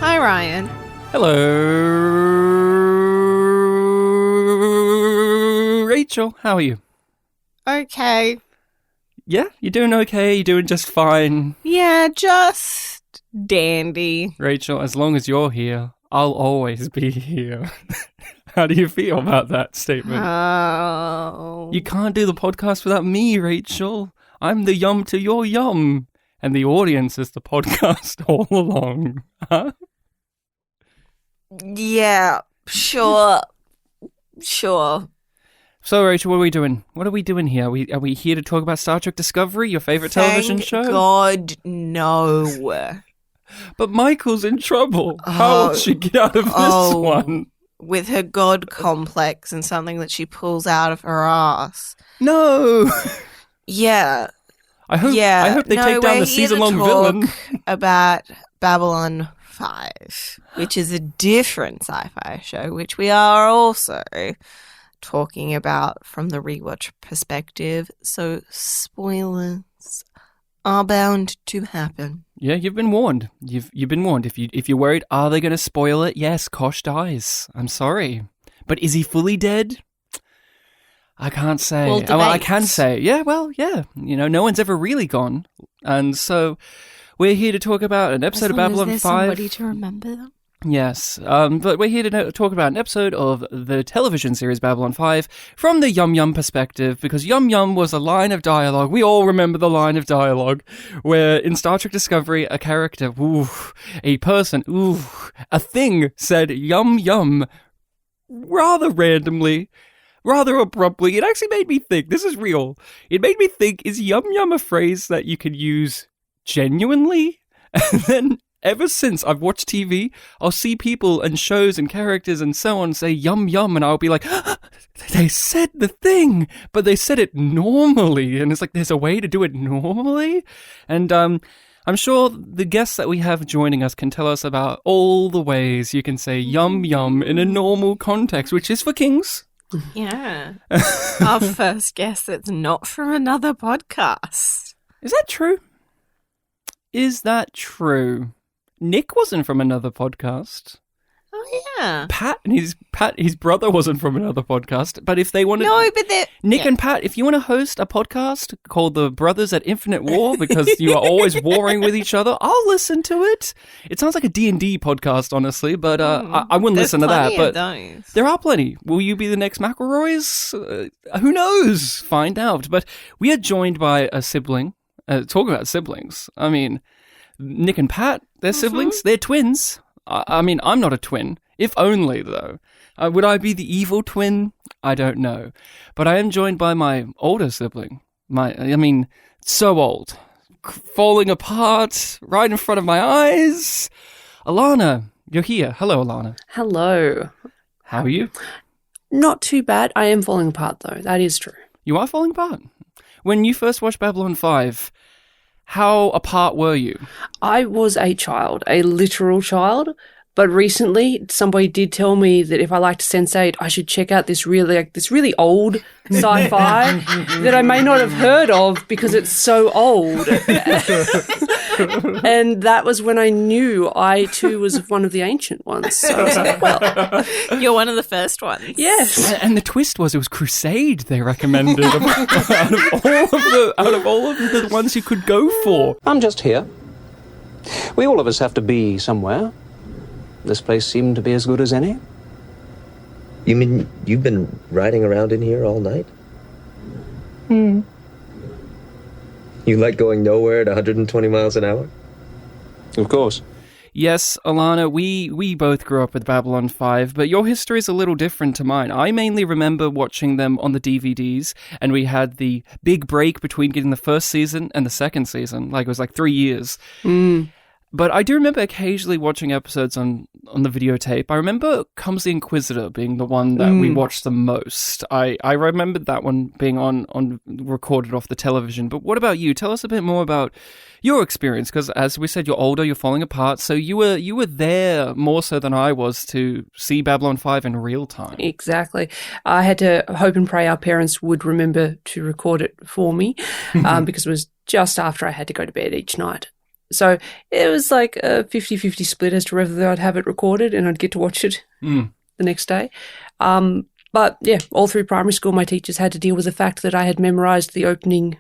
Hi, Ryan. Hello, Rachel. How are you? Okay. Yeah, you're doing okay. You're doing just fine. Yeah, just dandy. Rachel, as long as you're here, I'll always be here. How do you feel about that statement? Oh. You can't do the podcast without me, Rachel. I'm the yum to your yum. And the audience is the podcast all along. Huh? Yeah, sure. Sure. So, Rachel, what are we doing? What are we doing here? Are we here to talk about Star Trek Discovery, your favorite television show? God, no. But Michael's in trouble. How will she get out of this one? With her God complex and something that she pulls out of her ass. No. Yeah. I hope they take down the season-long villain. About Babylon 5, which is a different sci-fi show, which we are also talking about from the rewatch perspective. So spoilers are bound to happen. Yeah, you've been warned. You've been warned. If you're worried, are they going to spoil it? Yes, Kosh dies. I'm sorry, but is he fully dead? I can't say. Well, I can say. Yeah, well, yeah. You know, no one's ever really gone, and so we're here to talk about an episode of Babylon 5. Somebody to remember them. Yes, but we're here to talk about an episode of the television series Babylon 5 from the Yum Yum perspective, because Yum Yum was a line of dialogue. We all remember the line of dialogue where in Star Trek Discovery, a character, a person, a thing said Yum Yum rather randomly, rather abruptly. It actually made me think, this is real, it made me think, is Yum Yum a phrase that you can use genuinely? And then ever since I've watched TV, I'll see people and shows and characters and so on say yum yum, and I'll be like, they said the thing, but they said it normally. And it's like, there's a way to do it normally? And I'm sure the guests that we have joining us can tell us about all the ways you can say yum yum in a normal context, which is for kings. Yeah. Our first guest that's not from another podcast. Is that true? Is that true? Nick wasn't from another podcast. Oh, yeah. Pat, his brother wasn't from another podcast. But if they want to... No, but they're... Nick and Pat, if you want to host a podcast called The Brothers at Infinite War, because you are always warring with each other, I'll listen to it. It sounds like a D&D podcast, honestly, but I wouldn't listen to that. But there are plenty. Will you be the next McElroys? Who knows? Find out. But we are joined by a sibling. Talking about siblings, I mean, Nick and Pat, they're siblings. They're twins. I mean, I'm not a twin. If only, though. Would I be the evil twin? I don't know. But I am joined by my older sibling. So old. Falling apart right in front of my eyes. Allana, you're here. Hello, Allana. Hello. How are you? Not too bad. I am falling apart, though. That is true. You are falling apart? When you first watched Babylon 5, how apart were you? I was a child, a literal child, but recently somebody did tell me that if I like to sensate, I should check out this really old sci-fi that I may not have heard of because it's so old. And that was when I knew I too was one of the ancient ones. So I was like, well, you're one of the first ones. Yes. And the twist was it was Crusade they recommended out of all of the ones you could go for. I'm just here. We all of us have to be somewhere. This place seemed to be as good as any. You mean you've been riding around in here all night? You like going nowhere at 120 miles an hour? Of course. Yes, Allana, we both grew up with Babylon 5, but your history is a little different to mine. I mainly remember watching them on the DVDs, and we had the big break between getting the first season and the second season. Like, it was like 3 years. But I do remember occasionally watching episodes on the videotape. I remember Comes the Inquisitor being the one that we watched the most. I remembered that one being on recorded off the television. But what about you? Tell us a bit more about your experience, because as we said, you're older, you're falling apart. So you were there more so than I was to see Babylon 5 in real time. Exactly. I had to hope and pray our parents would remember to record it for me because it was just after I had to go to bed each night. So it was like a 50-50 split as to whether I'd have it recorded and I'd get to watch it the next day. But yeah, all through primary school, my teachers had to deal with the fact that I had memorized the opening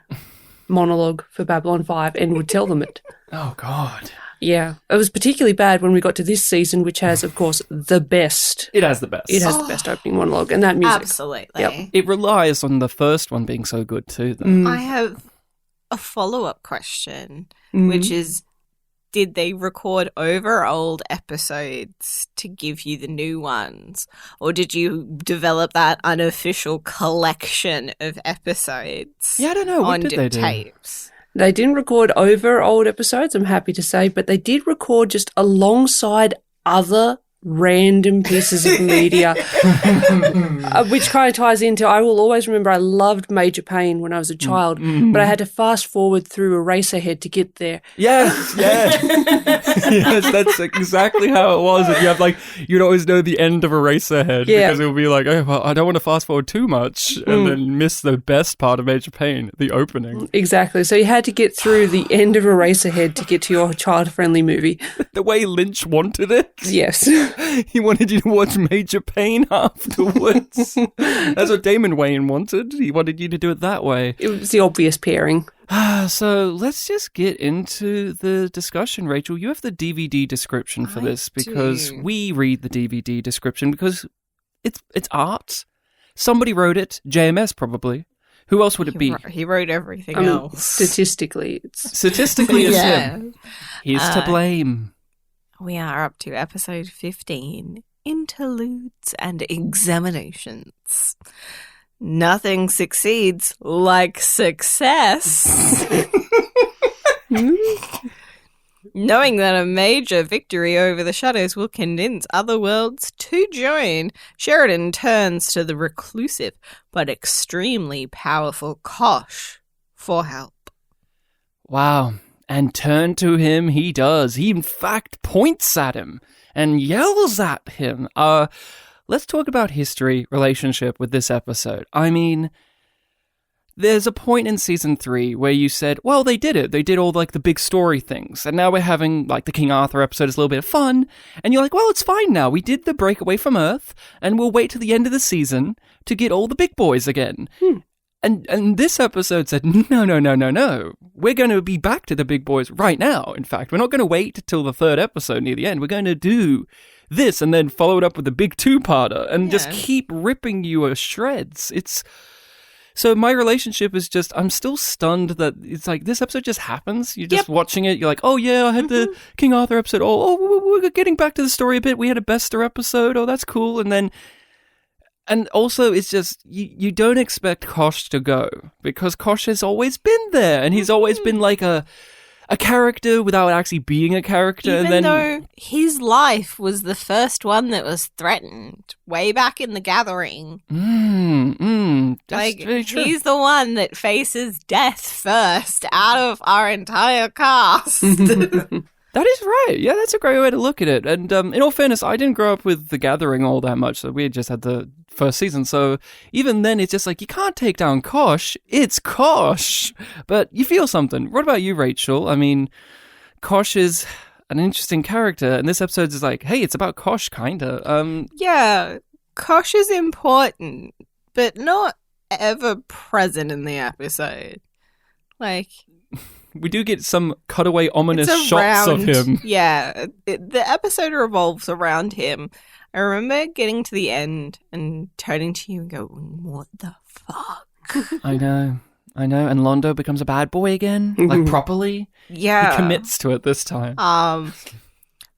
monologue for Babylon 5 and would tell them it. Oh, God. Yeah. It was particularly bad when we got to this season, which has, of course, the best. It has the best. It has the best opening monologue and that music. Absolutely. Yep. It relies on the first one being so good too, though. I have a follow-up question, which is, did they record over old episodes to give you the new ones? Or did you develop that unofficial collection of episodes? Yeah, I don't know. What on did they do? tapes? They didn't record over old episodes, I'm happy to say, but they did record just alongside other random pieces of media, which kind of ties into, I will always remember I loved Major Payne when I was a child, but I had to fast forward through Eraserhead to get there. Yes, yes. Yes, that's exactly how it was. And you have you'd always know the end of Eraserhead because it would be like, oh, well, I don't want to fast forward too much and then miss the best part of Major Payne, the opening. Exactly. So you had to get through the end of Eraserhead to get to your child-friendly movie. The way Lynch wanted it. Yes. He wanted you to watch Major Payne afterwards. That's what Damon Wayne wanted. He wanted you to do it that way. It was the obvious pairing. So let's just get into the discussion, Rachel. You have the DVD description for this because we read the DVD description because it's art. Somebody wrote it. JMS probably. Who else would it be? He wrote everything else. Statistically, it's him. He's to blame. We are up to episode 15, Interludes and Examinations. Nothing succeeds like success. Knowing that a major victory over the shadows will convince other worlds to join, Sheridan turns to the reclusive but extremely powerful Kosh for help. Wow. And turn to him he does. He, in fact, points at him and yells at him. Let's talk about history relationship with this episode. I mean, there's a point in season 3 where you said, well, they did it. They did all, the big story things. And now we're having, the King Arthur episode is a little bit of fun. And you're like, well, it's fine now. We did the breakaway from Earth, and we'll wait till the end of the season to get all the big boys again. And this episode said, no. We're going to be back to the big boys right now. In fact, we're not going to wait till the third episode near the end. We're going to do this and then follow it up with a big 2-parter and just keep ripping you to shreds. So my relationship is just, I'm still stunned that it's this episode just happens. You're just watching it. You're like, oh yeah, I had the King Arthur episode. Oh, we're getting back to the story a bit. We had a Bester episode. Oh, that's cool. And also, it's just, you don't expect Kosh to go, because Kosh has always been there, and he's always been a character without actually being a character. Even though his life was the first one that was threatened way back in the Gathering. That's very true. He's the one that faces death first out of our entire cast. That is right. Yeah, that's a great way to look at it. And in all fairness, I didn't grow up with The Gathering all that much. So we just had the first season. So even then, it's just you can't take down Kosh. It's Kosh. But you feel something. What about you, Rachel? I mean, Kosh is an interesting character. And this episode is hey, it's about Kosh, kind of. Yeah, Kosh is important, but not ever present in the episode. We do get some cutaway ominous shots of him. Yeah, the episode revolves around him. I remember getting to the end and turning to you and going, what the fuck? I know. And Londo becomes a bad boy again, properly. Yeah. He commits to it this time.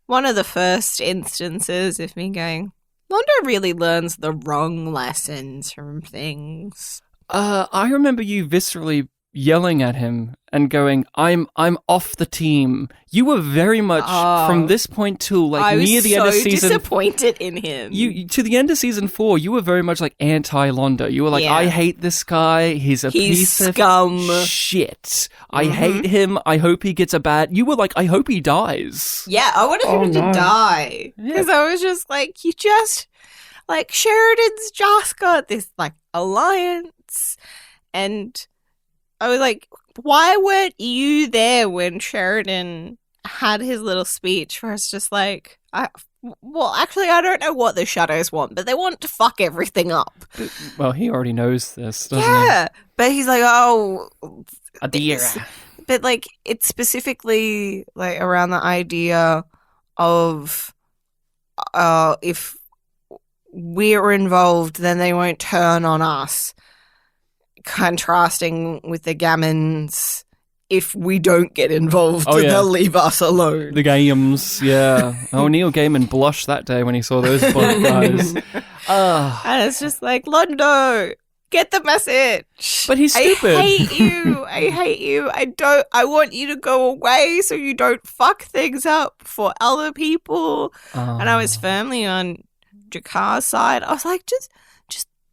One of the first instances of me going, Londo really learns the wrong lessons from things. I remember you viscerally yelling at him and going, I'm off the team. You were very much from this point till near the end of season. I was so disappointed in him. You to the end of season 4, you were very much anti-Londo. You were I hate this guy. He's piece scum. Of shit. I hate him. I hope he gets a bad. You were I hope he dies. Yeah, I wanted him to die because I was just you just Sheridan's just got this alliance, and I was why weren't you there when Sheridan had his little speech where it's just like, actually, I don't know what the shadows want, but they want to fuck everything up. Well, he already knows this, doesn't Yeah, but he's like, oh, he? but like it's specifically like around the idea of if we're involved, then they won't turn on us. Contrasting with the Gammons, if we don't get involved, they'll leave us alone. The Games, yeah. Oh, Neil Gaiman blushed that day when he saw those blonde guys. And it's just like, Londo, get the message. But he's stupid. I hate you. I hate you. I want you to go away so you don't fuck things up for other people. And I was firmly on Jakar's side. I was like, just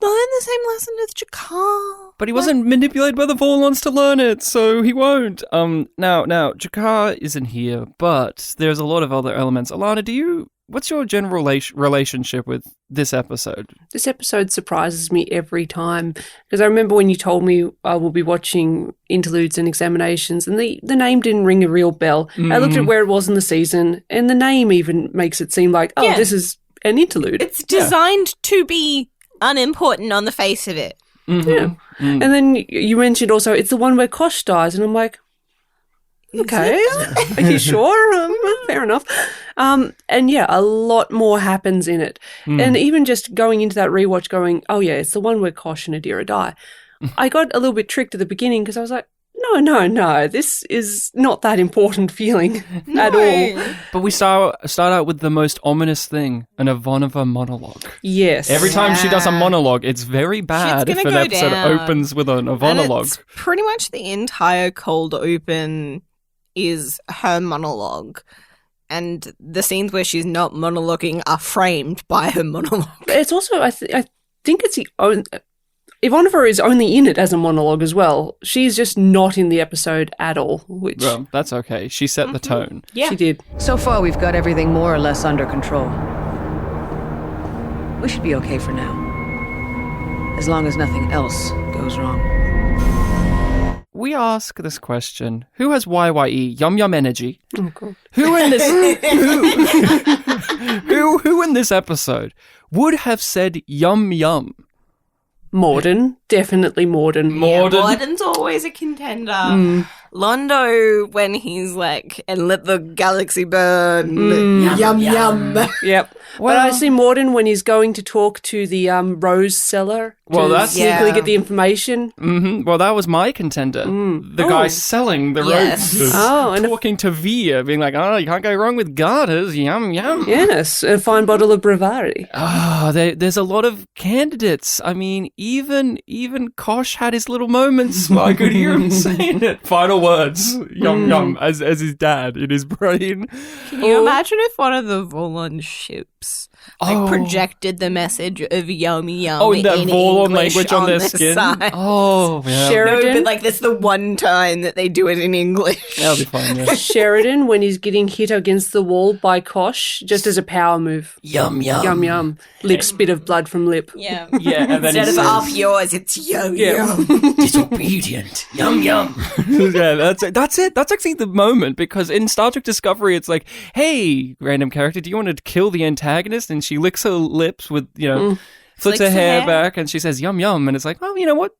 learn the same lesson as Jakar. But he wasn't manipulated by the Vorlons to learn it, so he won't. Now, Jakar isn't here, but there's a lot of other elements. Allana, what's your general relationship with this episode? This episode surprises me every time, because I remember when you told me I will be watching Interludes and Examinations, and the name didn't ring a real bell. I looked at where it was in the season, and the name even makes it seem like, this is an interlude. It's designed to be unimportant on the face of it. Yeah. And then you mentioned also it's the one where Kosh dies, and I'm like, okay, are you sure? Fair enough. And yeah, a lot more happens in it. And even just going into that rewatch going, oh yeah, it's the one where Kosh and Adira die. I got a little bit tricked at the beginning because I was like, no, this is not that important feeling at all. But we start out with the most ominous thing, an Ivanova monologue. Yes. Every time she does a monologue, it's very bad if an episode opens with an monologue. It's pretty much the entire cold open is her monologue. And the scenes where she's not monologuing are framed by her monologue. It's also, I think it's the only... Ivanova is only in it as a monologue as well. She's just not in the episode at all, which... Well, that's okay. She set the tone. Yeah. She did. So far, we've got everything more or less under control. We should be okay for now. As long as nothing else goes wrong. We ask this question. Who has YYE, Yum Yum Energy? Oh, God. Who in this... who in this episode would have said Yum Yum? Morden, definitely Morden. Morden's always a contender. Londo, when he's like, and let the galaxy burn. Yum, yum. Yep. But I see Morden when he's going to talk to the rose seller to sneakily get the information. Well, that was my contender. The guy selling the roses. And talking to Via, being like, you can't go wrong with garters. Yum, yum. Yes, a fine bottle of Bravari. There's a lot of candidates. I mean, even Kosh had his little moments. I could hear him saying it. Final words, yum yum, as his dad in his brain. Can you imagine if one of the Volon ships projected the message of yum yum in that Volon language on their skin? Side? Oh, yeah. Sheridan, but like that's the one time that they do it in English. That'll be fine. Yeah. Sheridan when he's getting hit against the wall by Kosh, just as a power move. Yum yum, yum yum. Lip spit of blood from lip. Yeah. And then instead of up yours, it's yum yum. Disobedient. Yum yum. Yeah, that's it. That's actually the moment, because in Star Trek Discovery, it's like, hey, random character, do you want to kill the antagonist? And she licks her lips with, flicks her hair back, and she says yum yum, and it's like, well, you know what?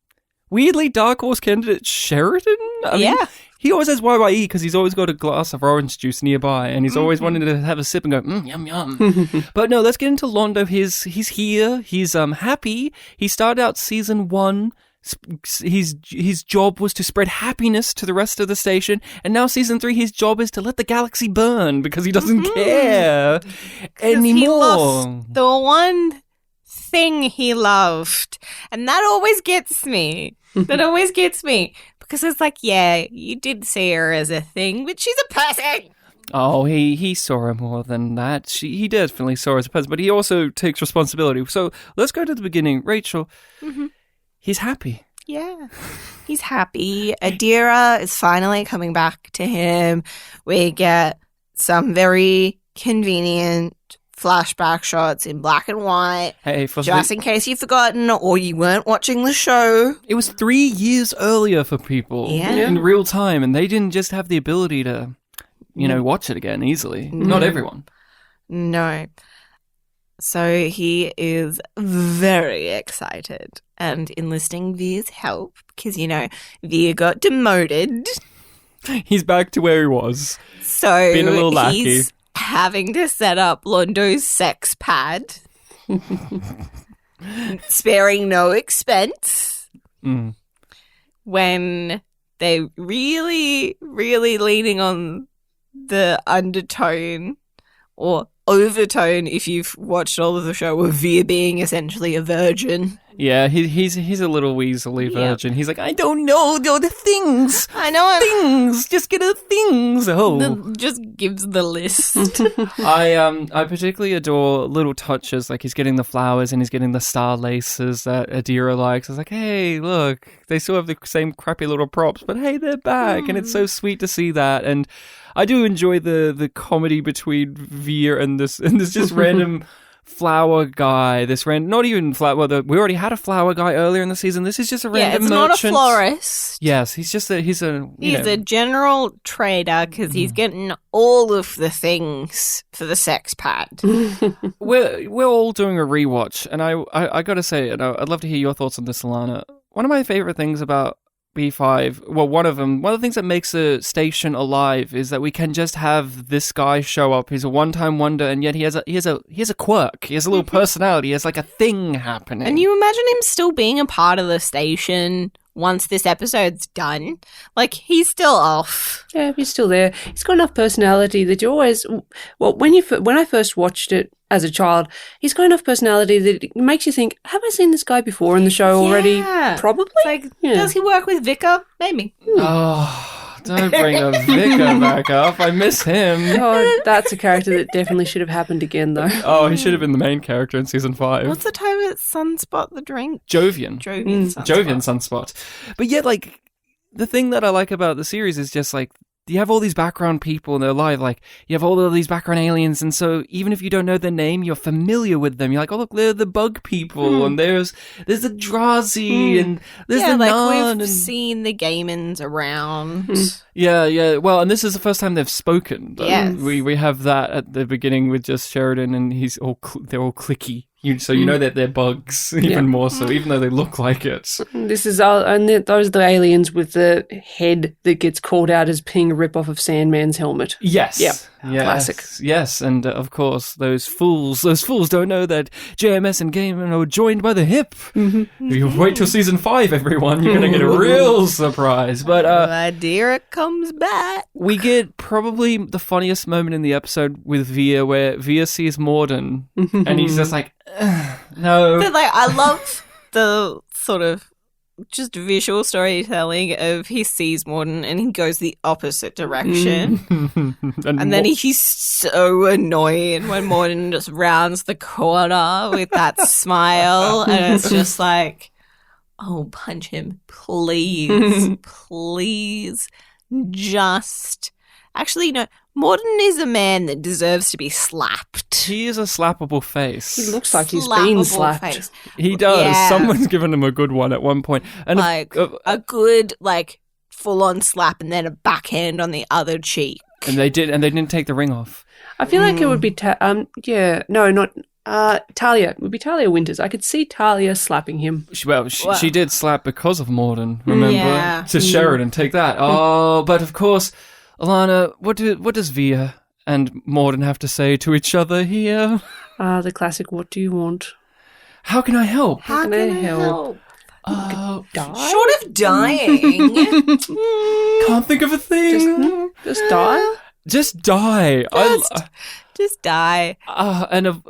Weirdly, Dark Horse candidate Sheridan? I mean, he always has YYE because he's always got a glass of orange juice nearby, and he's always wanted to have a sip and go, yum yum. But no, let's get into Londo. He's here. He's happy. He started out season 1. His job was to spread happiness to the rest of the station, and now season 3 his job is to let the galaxy burn because he doesn't care anymore. He lost the one thing he loved, and that always gets me. Because it's like, yeah, you did see her as a thing, but she's a person. Oh, he saw her more than that. He definitely saw her as a person, but he also takes responsibility. So let's go to the beginning. Rachel, he's happy. Yeah, he's happy. Adira is finally coming back to him. We get some very convenient flashback shots in black and white. Hey, just in case you've forgotten or you weren't watching the show. It was 3 years earlier for people in real time, and they didn't just have the ability to watch it again easily. Not everyone. No. So he is very excited and enlisting Veer's help because, Veer got demoted. He's back to where he was. So being a little lackey. He's having to set up Londo's sex pad, sparing no expense. When they're really, really leaning on the undertone or overtone, if you've watched all of the show, of Veer being essentially a virgin. Yeah, he's a little weaselly virgin. He's like, I don't know the things. I know things. Just get a things. Oh, just gives the list. I particularly adore little touches, like he's getting the flowers and he's getting the star laces that Adira likes. I was like, hey, look, they still have the same crappy little props, but hey, they're back, and it's so sweet to see that. And I do enjoy the comedy between Veer and this just random flower guy. Not even flower. We already had a flower guy earlier in the season. This is just a random it's merchant. Not a florist. Yes, he's a general trader because he's getting all of the things for the sex pad. We're all doing a rewatch, and I gotta say, and I'd love to hear your thoughts on this, Allana. One of my favorite things about B5, well, one of the things that makes a station alive is that we can just have this guy show up. He's a one-time wonder, and yet he has a quirk. He has a little personality. He has like a thing happening. And you imagine him still being a part of the station once this episode's done. Like, he's still off. Yeah, he's still there. He's got enough personality that you always... Well, when I first watched it as a child, he's got enough personality that it makes you think, have I seen this guy before in the show already? Probably. It's like, does he work with Vicar? Maybe. Oh, don't bring a Vicar back up. I miss him. Oh, that's a character that definitely should have happened again, though. Oh, he should have been the main character in season 5. What's the time at Sunspot, the drink? Jovian Jovian Sunspot. But yet, like, the thing that I like about the series is just, like, you have all these background people in their life, like, you have all of these background aliens, and so even if you don't know their name, you're familiar with them. You're like, oh, look, they're the bug people, and there's the Drazi, and there's the Nun. We've seen the Gaimons around. Yeah. Well, and this is the first time they've spoken. Yes. We have that at the begining with just Sheridan, and they're all clicky. So you know that they're bugs even more so, even though they look like it. This is those are the aliens with the head that gets called out as being a rip-off of Sandman's helmet. Yes. Yep. Yes. Classic. Yes, and of course, those fools don't know that JMS and Gaiman are joined by the hip. You wait till season 5, everyone. You're going to get a real surprise. But Adira comes back. We get probably the funniest moment in the episode with Veer, where Veer sees Morden, and he's just like, no. But, like, I love the sort of just visual storytelling of he sees Morden and he goes the opposite direction. and then he's so annoyed when Morden just rounds the corner with that smile, and it's just like, oh, punch him, please. Please. Just... Actually, no, Morden is a man that deserves to be slapped. He is a slappable face. He looks like he's been slapped. Face. He does. Yeah. Someone's given him a good one at one point. And like, a good, like, full-on slap and then a backhand on the other cheek. And they didn't take the ring off. I feel like it would be, Talia. It would be Talia Winters. I could see Talia slapping him. She did slap because of Morden, remember? Yeah. To Sheridan, take that. Oh, but of course... Allana, what does Veer and Morden have to say to each other here? The classic, what do you want? How can I help? How can I help? Die? Short of dying. Can't think of a thing. Just die? Just die. Just die.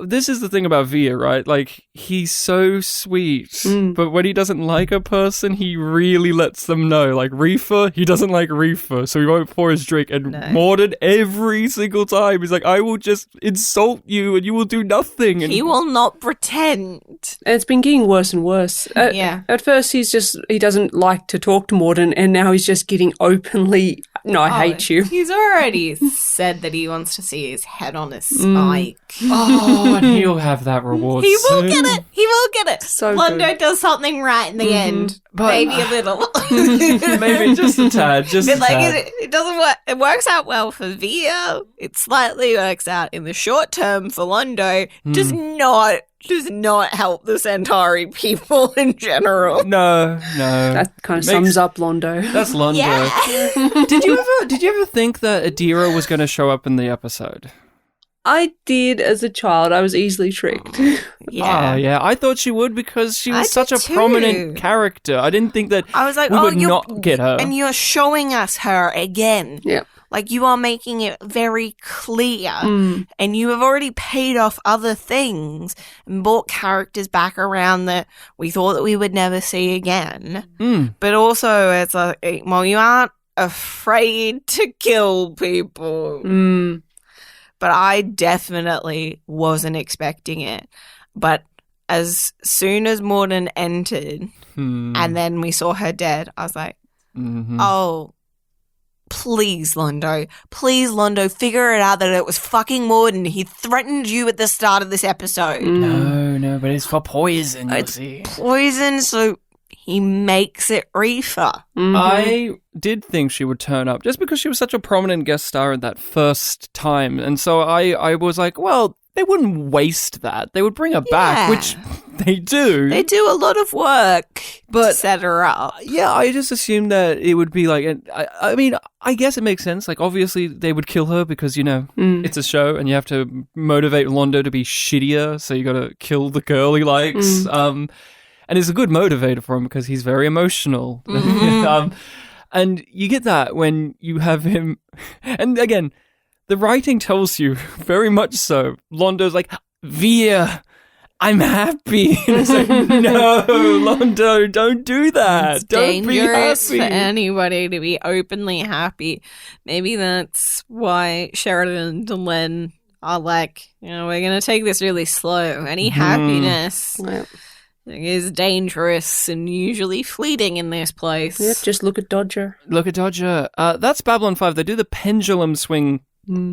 This is the thing about Veer, right? Like, he's so sweet, but when he doesn't like a person, he really lets them know. Like, Reefer, he doesn't like Reefer, so he won't pour his drink. And Morden, every single time, he's like, I will just insult you and you will do nothing. And he will not pretend. And it's been getting worse and worse. At first, he doesn't like to talk to Morden, and now he's just getting openly, I hate you. He's already said that he wants to see his head on a the spike. Oh, and he'll have that reward He will soon. get it. He will get it. So Londo good. does something right in the end. But- Maybe a little. Maybe just a tad, just But a like tad. it doesn't work. It works out well for Via. It slightly works out in the short term for Londo. Does not help the Centauri people in general. No. That kind of Makes- sums up Londo. That's Londo. Yeah. Did you ever think that Adira was going to show up in the episode? I did as a child. I was easily tricked. Ah, yeah. I thought she would because she was I such did a too. prominent character. I didn't think that I was like, we oh, would you're not get her. and you're showing us her again. Yeah. Like you are making it very clear, and you have already paid off other things and brought characters back around that we thought that we would never see again. But also, it's like, well, you aren't afraid to kill people. But I definitely wasn't expecting it. But as soon as Morden entered, and then we saw her dead, I was like, oh. Please, Londo, figure it out that it was fucking Morden. He threatened you at the start of this episode. No, but it's for poison, you It's see. poison, so he makes it reefer. I did think she would turn up just because she was such a prominent guest star at that first time. And so I was like, well, they wouldn't waste that. They would bring her back, Yeah. which they do. They do a lot of work to set her up. Yeah, I just assumed that it would be like, I mean, I guess it makes sense. Like, obviously, they would kill her because, you know, it's a show and you have to motivate Londo to be shittier. So you got to kill the girl he likes. And it's a good motivator for him because he's very emotional. And you get that when you have him. And again, the writing tells you very much so. Londo's like, Via, I'm happy. And it's like, no, Londo, don't do that. It's Don't be dangerous happy. for anybody to be openly happy. Maybe that's why Sheridan and Len are like, you know, we're going to take this really slow. Any happiness Yep. is dangerous and usually fleeting in this place. Yep, just look at Dodger. Look at Dodger. That's Babylon 5. They do the pendulum swing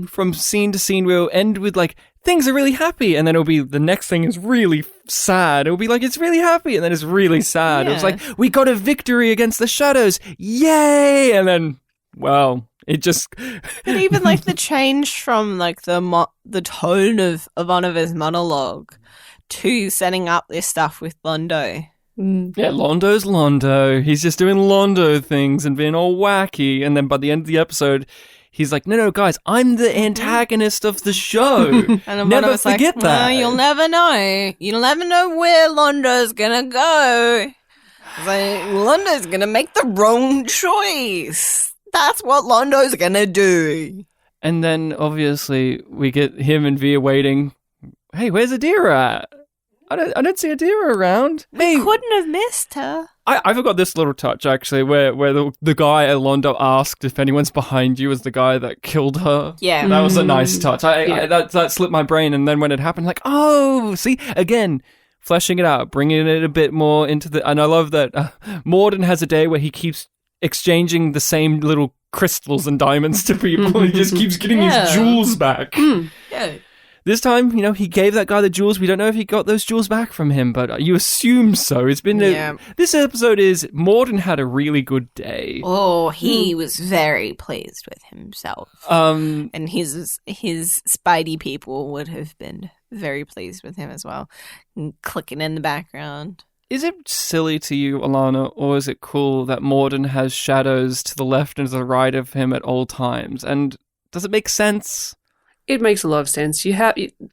from scene to scene where it'll end with like, things are really happy, and then it'll be the next thing is really sad. It'll be like, it's really happy, and then it's really sad. It's Yeah. like, we got a victory against the shadows. Yay! And then, well, it just... But even like the change from like the tone of Ivanova's monologue to setting up this stuff with Londo. Yeah, Londo's Londo. He's just doing Londo things and being all wacky. And then by the end of the episode, he's like, no, guys, I'm the antagonist of the show. And Never Ivanova's like, forget that. well, you'll never know. You'll never know where Londo's gonna go. It's like, Londo's gonna make the wrong choice. That's what Londo's gonna do. And then, obviously, we get him and Via waiting. Hey, where's Adira at? I don't see Adira around. Hey, Couldn't have missed her. I forgot this little touch, actually, where the guy at Londo asked if anyone's behind you was the guy that killed her. Yeah. That was a nice touch. That slipped my brain, and then when it happened, like, oh, see, again, fleshing it out, bringing it a bit more into the... And I love that Morden has a day where he keeps exchanging the same little crystals and diamonds to people. He just keeps getting his jewels back. Yeah. This time, you know, he gave that guy the jewels. We don't know if he got those jewels back from him, but you assume so. It's been this episode is Morden had a really good day. Oh, he was very pleased with himself. And his Spidey people would have been very pleased with him as well. And clicking in the background. Is it silly to you, Allana, or is it cool that Morden has shadows to the left and to the right of him at all times? And does it make sense? It makes a lot of sense.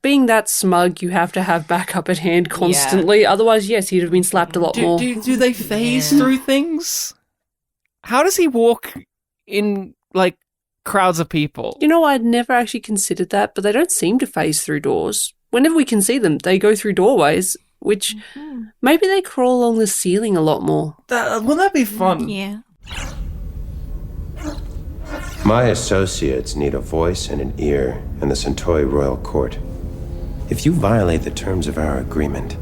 Being that smug, you have to have backup at hand constantly. Otherwise, yes, he'd have been slapped a lot more. Do they phase through things? How does he walk in, like, crowds of people? You know, I'd never actually considered that, but they don't seem to phase through doors. Whenever we can see them, they go through doorways, which maybe they crawl along the ceiling a lot more. Wouldn't that be fun? Yeah. My associates need a voice and an ear in the Centauri Royal Court. If you violate the terms of our agreement,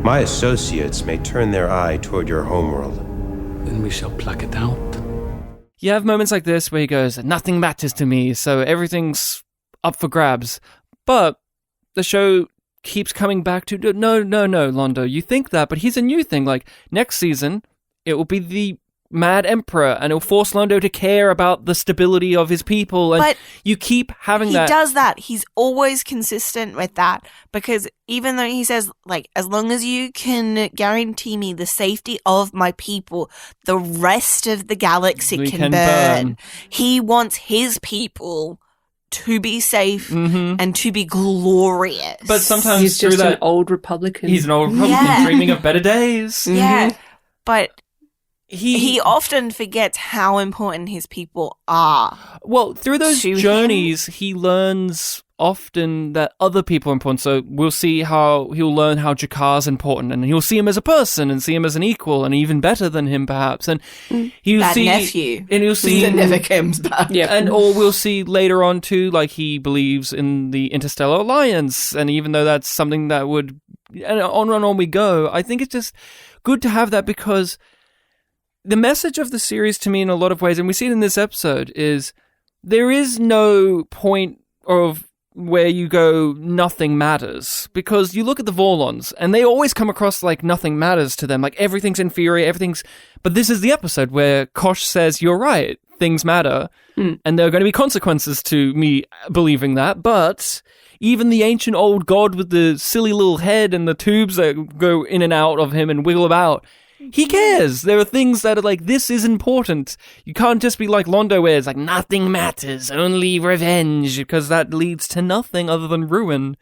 my associates may turn their eye toward your homeworld. Then we shall pluck it out. You have moments like this where he goes, nothing matters to me, so everything's up for grabs. But the show keeps coming back to, no, Londo, you think that, but here's a new thing. Like, next season, it will be the Mad Emperor, and it'll force Londo to care about the stability of his people, and But you keep having that. He does that. He's always consistent with that, because even though he says, like, as long as you can guarantee me the safety of my people, the rest of the galaxy We can can burn. burn. He wants his people to be safe and to be glorious. But sometimes He's through just that, an old Republican. he's an old Republican Yeah. dreaming of better days. Yeah, but He he often forgets how important his people are. Well, through those to journeys, he learns often that other people are important. So we'll see how he'll learn how Jakar's important, and he'll see him as a person and see him as an equal and even better than him, perhaps. And he'll That see nephew. and he'll see That never comes back. Yeah. and or we'll see later on too, like he believes in the Interstellar Alliance, and even though that's something that would, and on we go. I think it's just good to have that, because the message of the series to me in a lot of ways, and we see it in this episode, is there is no point of where you go, nothing matters. Because you look at the Vorlons, and they always come across like nothing matters to them, like everything's inferior, everything's... But this is the episode where Kosh says, you're right, things matter, and there are going to be consequences to me believing that, but even the ancient old god with the silly little head and the tubes that go in and out of him and wiggle about... He cares. There are things that are like, this is important. You can't just be like Londo, where it's like, nothing matters, only revenge, because that leads to nothing other than ruin.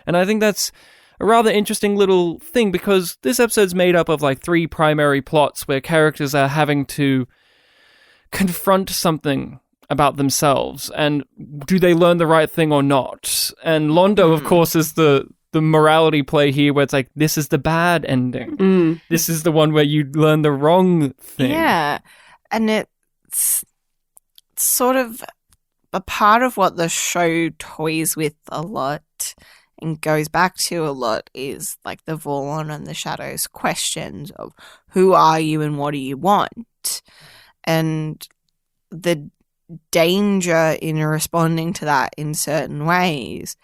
And I think that's a rather interesting little thing, because this episode's made up of like 3 primary plots where characters are having to confront something about themselves, and do they learn the right thing or not? And Londo, of course, is the morality play here, where it's like, this is the bad ending. This is the one where you learn the wrong thing. Yeah, and it's sort of a part of what the show toys with a lot and goes back to a lot is like the Vorlon and the Shadows questions of who are you and what do you want? And the danger in responding to that in certain ways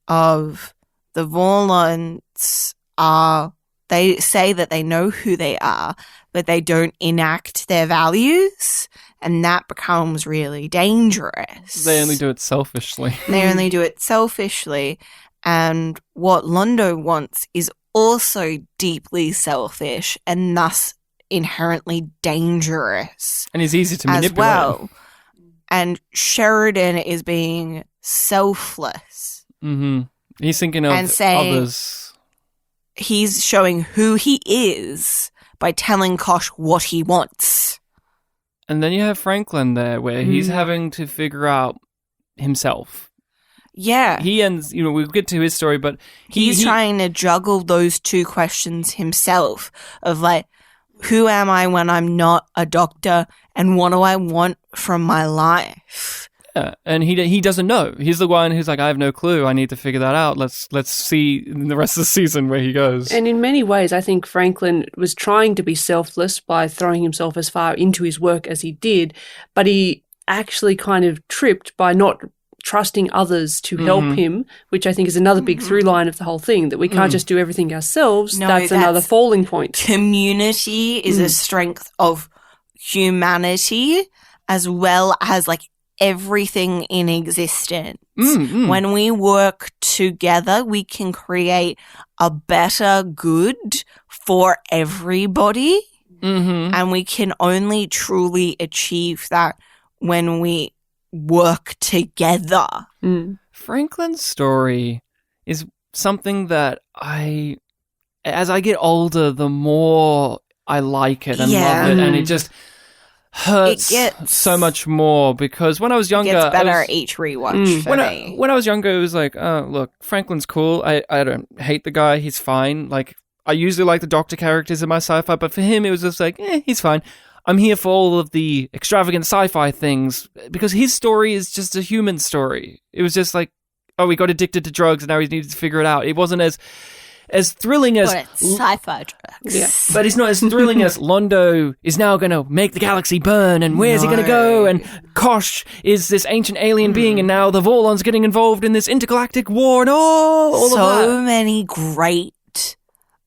of the Vorlons are, they say that they know who they are, but they don't enact their values, and that becomes really dangerous. They only do it selfishly. They only do it selfishly, and what Londo wants is also deeply selfish and thus inherently dangerous And it's easy to as manipulate. well. And Sheridan is being selfless. Mm-hmm. He's thinking of And saying- others. He's showing who he is by telling Kosh what he wants. And then you have Franklin there, where he's having to figure out himself. Yeah. He ends, we'll get to his story, but He's trying to juggle those two questions himself of like, who am I when I'm not a doctor, and what do I want from my life? Yeah, and he doesn't know. He's the one who's like, I have no clue. I need to figure that out. Let's see in the rest of the season where he goes. And in many ways, I think Franklin was trying to be selfless by throwing himself as far into his work as he did, but he actually kind of tripped by not trusting others to help him, which I think is another big through line of the whole thing, that we can't just do everything ourselves. No, that's another that's- falling point. Community is a strength of humanity as well as like everything in existence. When we work together, we can create a better good for everybody. And we can only truly achieve that when we work together. Franklin's story is something that as I get older, the more I like it and love it, and it just hurts so much more, because when I was younger, It gets better each rewatch for me. when I was younger, it was like, oh, look, Franklin's cool. I don't hate the guy. He's fine. Like, I usually like the Doctor characters in my sci-fi, but for him, it was just like, he's fine. I'm here for all of the extravagant sci-fi things, because his story is just a human story. It was just like, oh, he got addicted to drugs and now he needed to figure it out. It wasn't as as thrilling as... But it's sci-fi drugs. Yeah. But it's not as thrilling as Londo is now going to make the galaxy burn, and where's he going to go? And Kosh is this ancient alien being, and now the Vorlon's getting involved in this intergalactic war, and all of that. So many great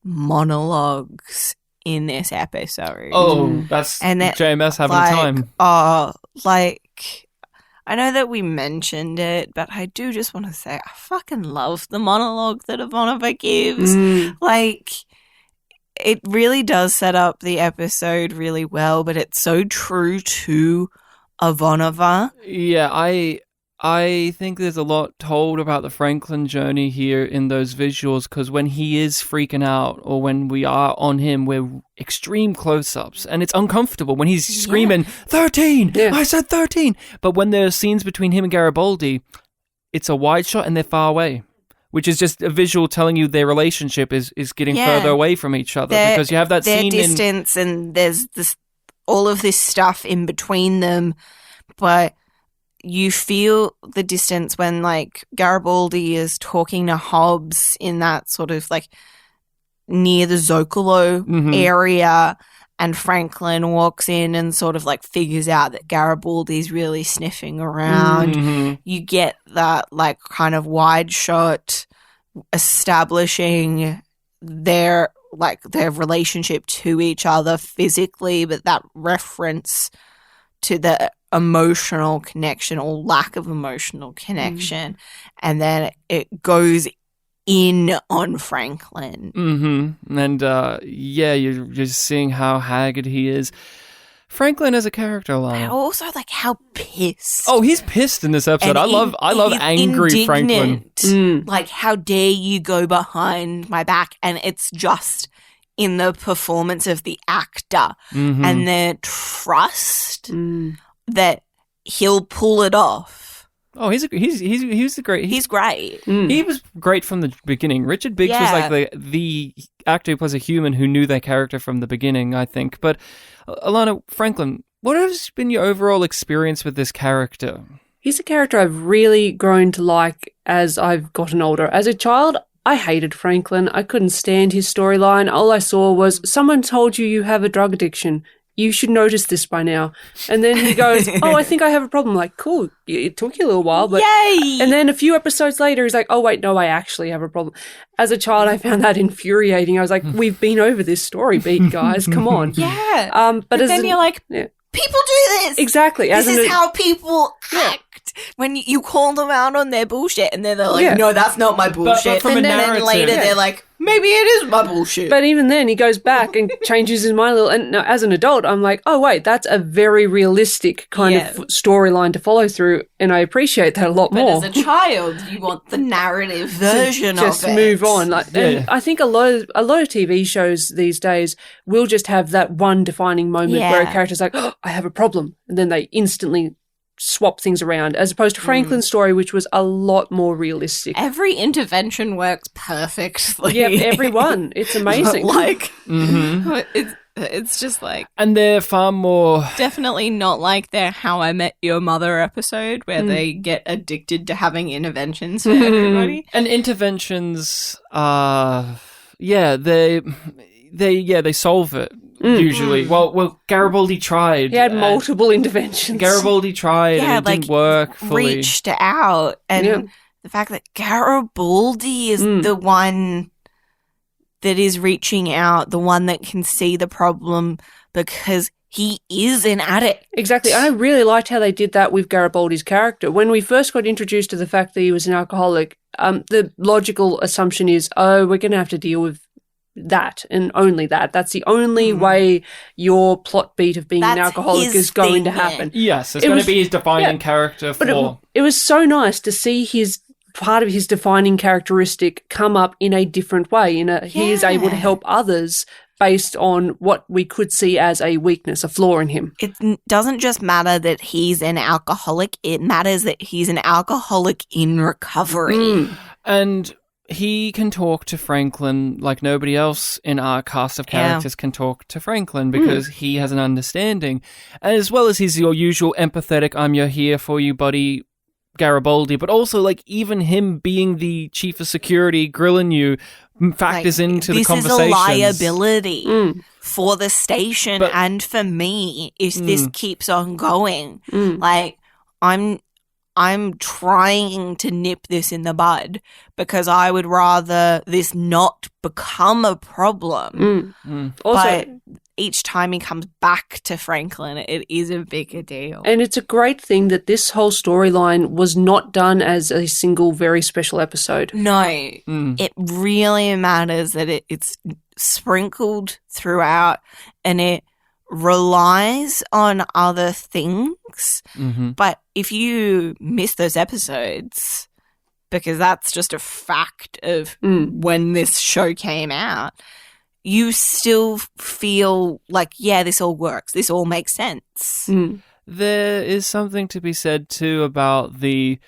monologues in this episode. Oh, that's And that, JMS having time. I know that we mentioned it, but I do just want to say I fucking love the monologue that Ivanova gives. Like, it really does set up the episode really well, but it's so true to Ivanova. Yeah, I think there's a lot told about the Franklin journey here in those visuals, because when he is freaking out or when we are on him, we're extreme close-ups, and it's uncomfortable when he's screaming, 13! Yeah. I said 13! But when there are scenes between him and Garibaldi, it's a wide shot and they're far away, which is just a visual telling you their relationship is getting further away from each other, because you have that their scene distance and there's this all of this stuff in between them, but you feel the distance when, like, Garibaldi is talking to Hobbs in that sort of, like, near the Zocalo area, and Franklin walks in and sort of, like, figures out that Garibaldi's really sniffing around. You get that, like, kind of wide shot establishing their relationship to each other physically, but that reference to the emotional connection or lack of emotional connection, and then it goes in on Franklin. And you're just seeing how haggard he is. Franklin as a character, Alana. Also, like, how pissed. Oh, he's pissed in this episode. I love he's angry Franklin. Like, how dare you go behind my back? And it's just in the performance of the actor and the trust that he'll pull it off. Oh, he's great. He's great. He was great from the beginning. Richard Biggs was like the actor who plays a human who knew their character from the beginning, I think. But Alana, Franklin, what has been your overall experience with this character? He's a character I've really grown to like as I've gotten older. As a child, I hated Franklin. I couldn't stand his storyline. All I saw was, someone told you have a drug addiction. You should notice this by now. And then he goes, oh, I think I have a problem. Like, cool. It took you a little while, but... Yay! And then a few episodes later, he's like, oh, wait, no, I actually have a problem. As a child, I found that infuriating. I was like, we've been over this story beat, guys. Come on. Yeah. But then you're like, people do this. Exactly. This is how people act. When you call them out on their bullshit, and they're like, no, that's not my bullshit. from and a then narrative. later they're like, maybe it is my bullshit. But even then, he goes back and changes his mind a little. And now, as an adult, I'm like, oh, wait, that's a very realistic kind of storyline to follow through. And I appreciate that a lot more. But as a child, you want the narrative version of it. Just move on. And I think a lot of TV shows these days will just have that one defining moment where a character's like, oh, I have a problem. And then they instantly swap things around, as opposed to Franklin's story, which was a lot more realistic. Every intervention works perfectly. Yep, everyone. It's amazing. Like, it's just like... And they're far more... Definitely not like their How I Met Your Mother episode, where they get addicted to having interventions for everybody. And interventions, they solve it. Usually. Well, Garibaldi tried. He had multiple interventions. Garibaldi tried and it didn't work fully. Reached out. And the fact that Garibaldi is the one that is reaching out, the one that can see the problem because he is an addict. Exactly. And I really liked how they did that with Garibaldi's character. When we first got introduced to the fact that he was an alcoholic, the logical assumption is, we're going to have to deal with that and only that. That's the only way your plot beat of being an alcoholic is going to happen. Yes, it's going to be his defining character for... But it was so nice to see part of his defining characteristic come up in a different way. He is able to help others based on what we could see as a weakness, a flaw in him. It doesn't just matter that he's an alcoholic, it matters that he's an alcoholic in recovery. And he can talk to Franklin like nobody else in our cast of characters can talk to Franklin, because he has an understanding. And as well as he's your usual empathetic, I'm here for you, buddy, Garibaldi, but also like even him being the chief of security grilling you factors into the this conversations. is a liability for the station But- and for me if this keeps on going. Like, I'm trying to nip this in the bud because I would rather this not become a problem. Also, But each time he comes back to Franklin, it is a bigger deal. and it's a great thing that this whole storyline was not done as a single very special episode. No, it really matters that it's sprinkled throughout and it relies on other things. But if you miss those episodes, because that's just a fact of when this show came out, you still feel like, yeah, this all works. This all makes sense. There is something to be said too about the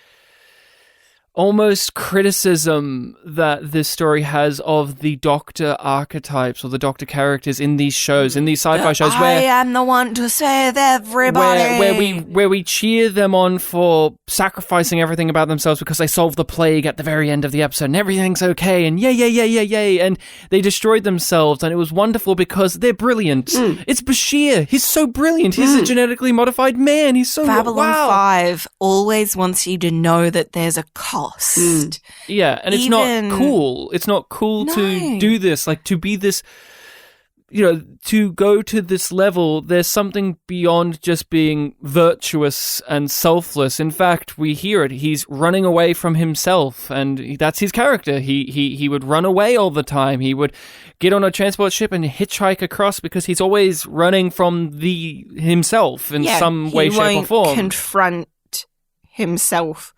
almost criticism that this story has of the Doctor archetypes or the Doctor characters in these shows, in these sci-fi shows, I where am the one to save everybody. where we cheer them on for sacrificing everything about themselves because they solved the plague at the very end of the episode and everything's okay and yay, and they destroyed themselves and it was wonderful because they're brilliant. It's Bashir. He's so brilliant. He's a genetically modified man. He's so Babylon wow. 5 always wants you to know that there's a cost. Yeah, and it's Even- not cool. It's not cool to do this, like to be this, to go to this level. There's something beyond just being virtuous and selfless. In fact, we hear it. He's running away from himself, and that's his character. He would run away all the time. He would get on a transport ship and hitchhike across because he's always running from himself in some way, shape, or form. Confront himself.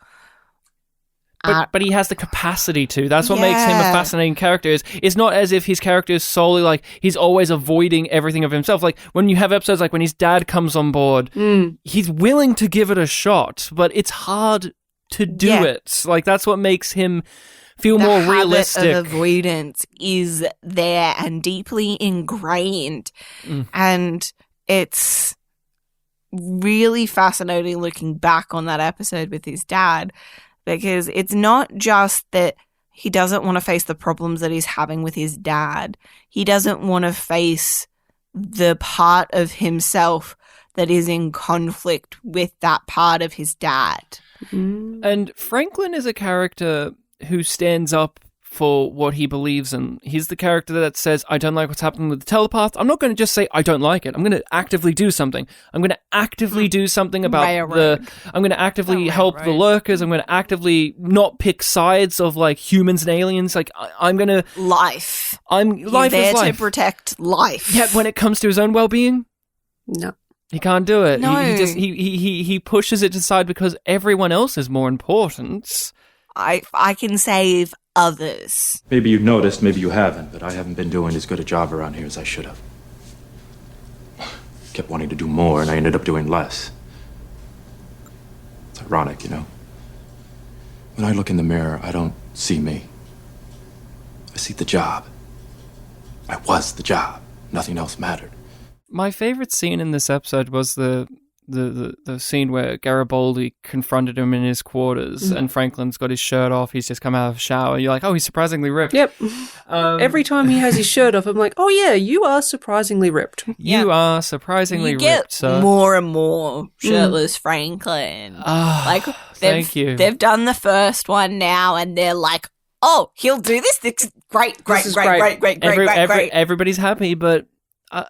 But he has the capacity to. That's what makes him a Yeah. fascinating character. It's not as if his character is solely like he's always avoiding everything of himself. Like when you have episodes like when his dad comes on board, he's willing to give it a shot, but it's hard to do it. Like that's what makes him feel more habit realistic. of avoidance is there and deeply ingrained. And it's really fascinating looking back on that episode with his dad, because it's not just that he doesn't want to face the problems that he's having with his dad. He doesn't want to face the part of himself that is in conflict with that part of his dad. And Franklin is a character who stands up for what he believes in. He's the character that says, I don't like what's happening with the telepath. I'm not going to just say I don't like it. I'm going to actively do something. I'm going to actively do something about I'm going to actively help the lurkers. I'm going to actively not pick sides of like humans and aliens. Like I'm going to Life. He's He's there to protect life. Yet when it comes to his own well-being, No. he can't do it. No. He pushes it aside because everyone else is more important. I can save others. Maybe you noticed, maybe you haven't, but I haven't been doing as good a job around here as I should have. Kept wanting to do more, and I ended up doing less. It's ironic, you know? When I look in the mirror, I don't see me. I see the job. I was the job. Nothing else mattered. My favorite scene in this episode was the scene where Garibaldi confronted him in his quarters and Franklin's got his shirt off. He's just come out of the shower. You're like, oh, he's surprisingly ripped. Yep. Every time he has his shirt off, I'm like, oh yeah, you are surprisingly ripped. You are surprisingly You get ripped, sir. more and more shirtless Franklin. Like thank you. They've done the first one now, and they're like, "Oh, he'll do this. This is great. Everybody's happy, but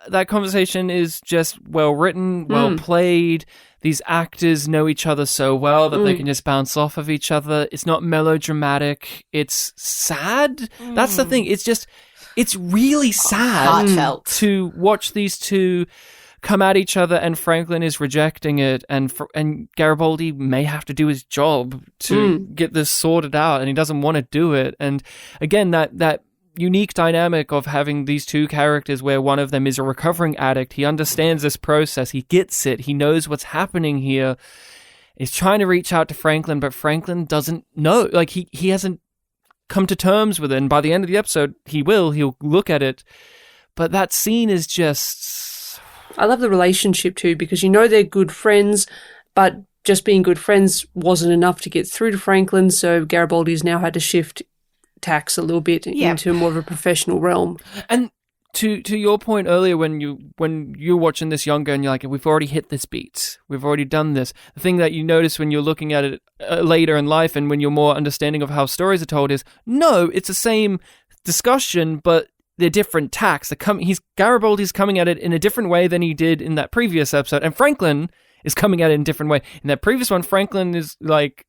that conversation is just well written, well played. These actors know each other so well that they can just bounce off of each other. It's not melodramatic. It's sad. That's the thing. It's really sad Heartfelt. to watch these two come at each other, and Franklin is rejecting it, and Garibaldi may have to do his job to get this sorted out, and he doesn't want to do it. And again, that unique dynamic of having these two characters where one of them is a recovering addict. He understands this process. He gets it. He knows what's happening here. He's trying to reach out to Franklin, but Franklin doesn't know. Like, he hasn't come to terms with it. And by the end of the episode, he'll look at it. But that scene is just... I love the relationship too, because you know they're good friends, but just being good friends wasn't enough to get through to Franklin, so Garibaldi's now had to shift tax a little bit into more of a professional realm. And to your point earlier, when you're watching this younger and you're like, we've already hit this beat, we've already done this. The thing that you notice when you're looking at it later in life and when you're more understanding of how stories are told is, no, it's the same discussion, but they're different tacks. Garibaldi's coming at it in a different way than he did in that previous episode, and Franklin is coming at it in a different way. In that previous one, Franklin is like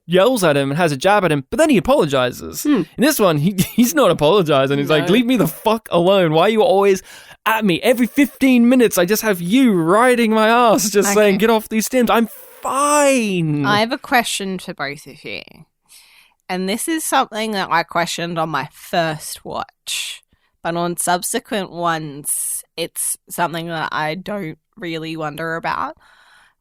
yells at him and has a jab at him, but then he apologizes. In this one, he's not apologizing. He's like, leave me the fuck alone. Why are you always at me? Every 15 minutes, I just have you riding my ass, just saying, get off these stims. I'm fine. I have a question for both of you. And this is something that I questioned on my first watch. But on subsequent ones, it's something that I don't really wonder about,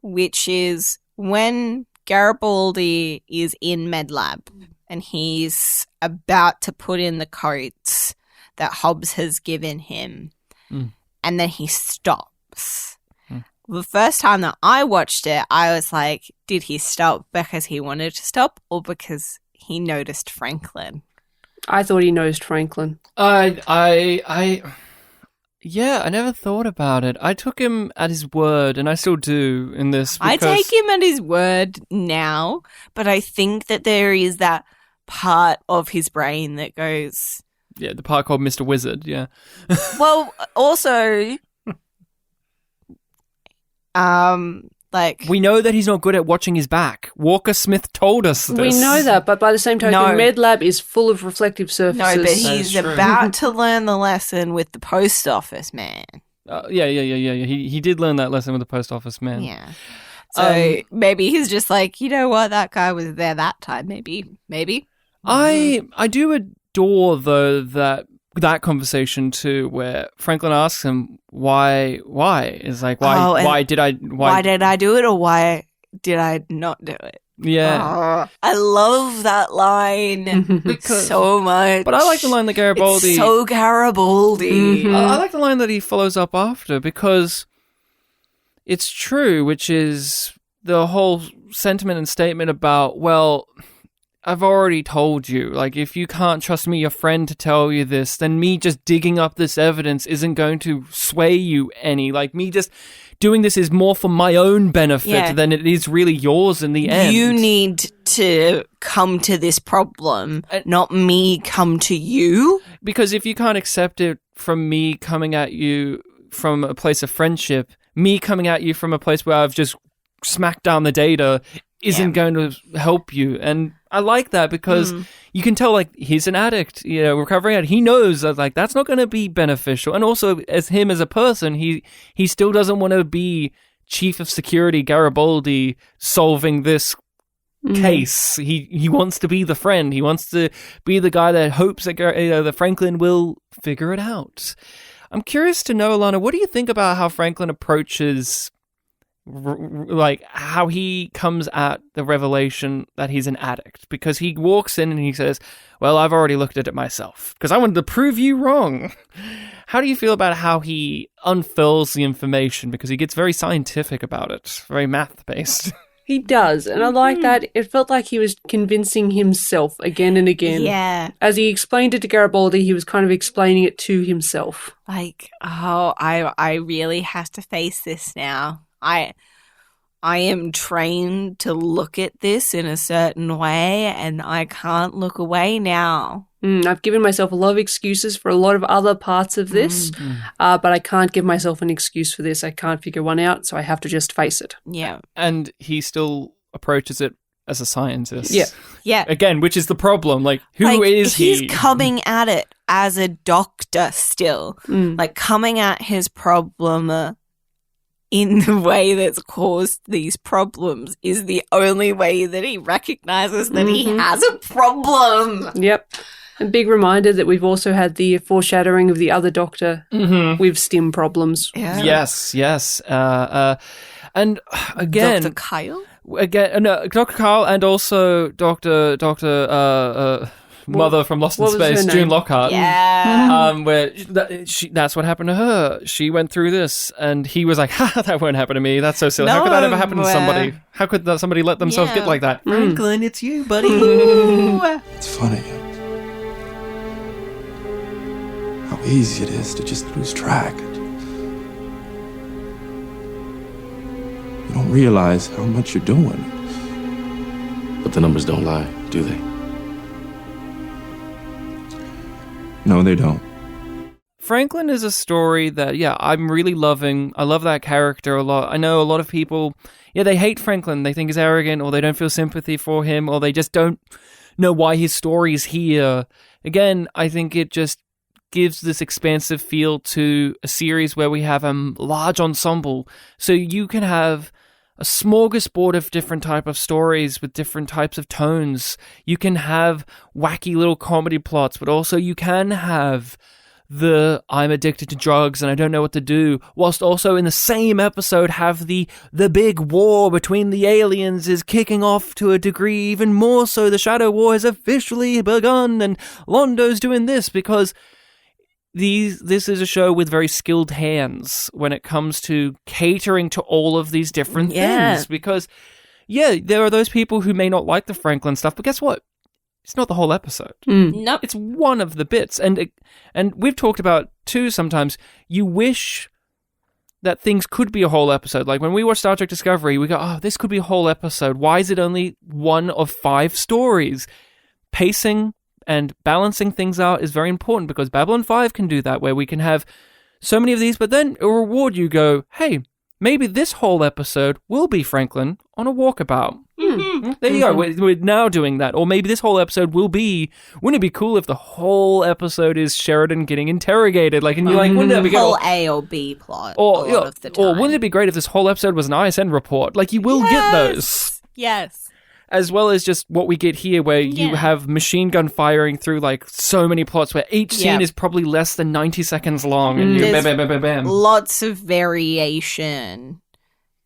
which is when Garibaldi is in MedLab and he's about to put in the codes that Hobbs has given him, and then he stops. The first time that I watched it, I was like, did he stop because he wanted to stop or because he noticed Franklin? I thought he noticed Franklin. Yeah, I never thought about it. I took him at his word, and I still do in this. I take him at his word now, but I think that there is that part of his brain that goes... Yeah, the part called Mr. Wizard, yeah. Well, also... we know that he's not good at watching his back. Walker Smith told us this. We know that, but by the same token, MedLab is full of reflective surfaces. No, but he's about to learn the lesson with the post office man. Yeah. He did learn that lesson with the post office man. Yeah. So maybe he's just like, you know what, that guy was there that time. Maybe. I do adore though that conversation too, where Franklin asks him why is like why did I do it or why did I not do it? Yeah. I love that line so much. But I like the line that Garibaldi... It's so Garibaldi. I like the line that he follows up after because it's true, which is the whole sentiment and statement about, well, I've already told you, like, if you can't trust me, your friend, to tell you this, then me just digging up this evidence isn't going to sway you any. Like, me just doing this is more for my own benefit than it is really yours in the end. You need to come to this problem, not me come to you. Because if you can't accept it from me coming at you from a place of friendship, me coming at you from a place where I've just smacked down the data isn't going to help you. And I like that because you can tell, like, he's an addict, recovering addict. He knows that, like, that's not going to be beneficial. And also, as him as a person, he still doesn't want to be chief of security Garibaldi solving this case. He wants to be the friend. He wants to be the guy that hopes that that Franklin will figure it out. I'm curious to know, Allana, what do you think about how Franklin approaches... like how he comes at the revelation that he's an addict? Because he walks in and he says, well, I've already looked at it myself because I wanted to prove you wrong. How do you feel about how he unfurls the information? Because he gets very scientific about it, very math-based. He does, and I like that. It felt like he was convincing himself again and again. Yeah. As he explained it to Garibaldi, he was kind of explaining it to himself. Like, I really have to face this now. I am trained to look at this in a certain way, and I can't look away now. I've given myself a lot of excuses for a lot of other parts of this, but I can't give myself an excuse for this. I can't figure one out, so I have to just face it. Yeah. And he still approaches it as a scientist. Yeah. Again, which is the problem. Like, who is he? He's coming at it as a doctor still. Like, coming at his problem... in the way that's caused these problems is the only way that he recognizes that he has a problem. Yep. A big reminder that we've also had the foreshadowing of the other doctor with stim problems. Yeah. Yes. And again... Dr. Kyle? Dr. Kyle and also Dr. mother from Lost in what was her Space, name? June Lockhart. Yeah. Where that's what happened to her. She went through this, and he was like, "Ha, that won't happen to me. That's so silly. How could that ever happen to somebody? How could somebody let themselves get like that?" Franklin, it's you, buddy. It's funny how easy it is to just lose track. You don't realize how much you're doing. But the numbers don't lie, do they? No, they don't. Franklin is a story that, I'm really loving. I love that character a lot. I know a lot of people, they hate Franklin. They think he's arrogant, or they don't feel sympathy for him, or they just don't know why his story is here. Again, I think it just gives this expansive feel to a series where we have a large ensemble. So you can have a smorgasbord of different type of stories with different types of tones. You can have wacky little comedy plots, but also you can have the I'm addicted to drugs and I don't know what to do, whilst also in the same episode have the big war between the aliens is kicking off to a degree even more so. The Shadow War has officially begun and Londo's doing this because this is a show with very skilled hands when it comes to catering to all of these different things. Because, there are those people who may not like the Franklin stuff, but guess what? It's not the whole episode. Nope. It's one of the bits. And we've talked about, too, sometimes, you wish that things could be a whole episode. Like when we watch Star Trek Discovery, we go, oh, this could be a whole episode. Why is it only one of 5 stories? Pacing and balancing things out is very important because Babylon 5 can do that, where we can have so many of these, but then a reward you go, hey, maybe this whole episode will be Franklin on a walkabout. There you go. We're now doing that. Or maybe this whole episode will be, wouldn't it be cool if the whole episode is Sheridan getting interrogated? Like, and you're like, wouldn't that be good? Whole A or B plot a lot of the time. Or wouldn't it be great if this whole episode was an ISN report? Like, you will get those. Yes. As well as just what we get here, where you have machine gun firing through like so many plots, where each scene is probably less than 90 seconds long, and you bam, bam, bam, bam, bam. Lots of variation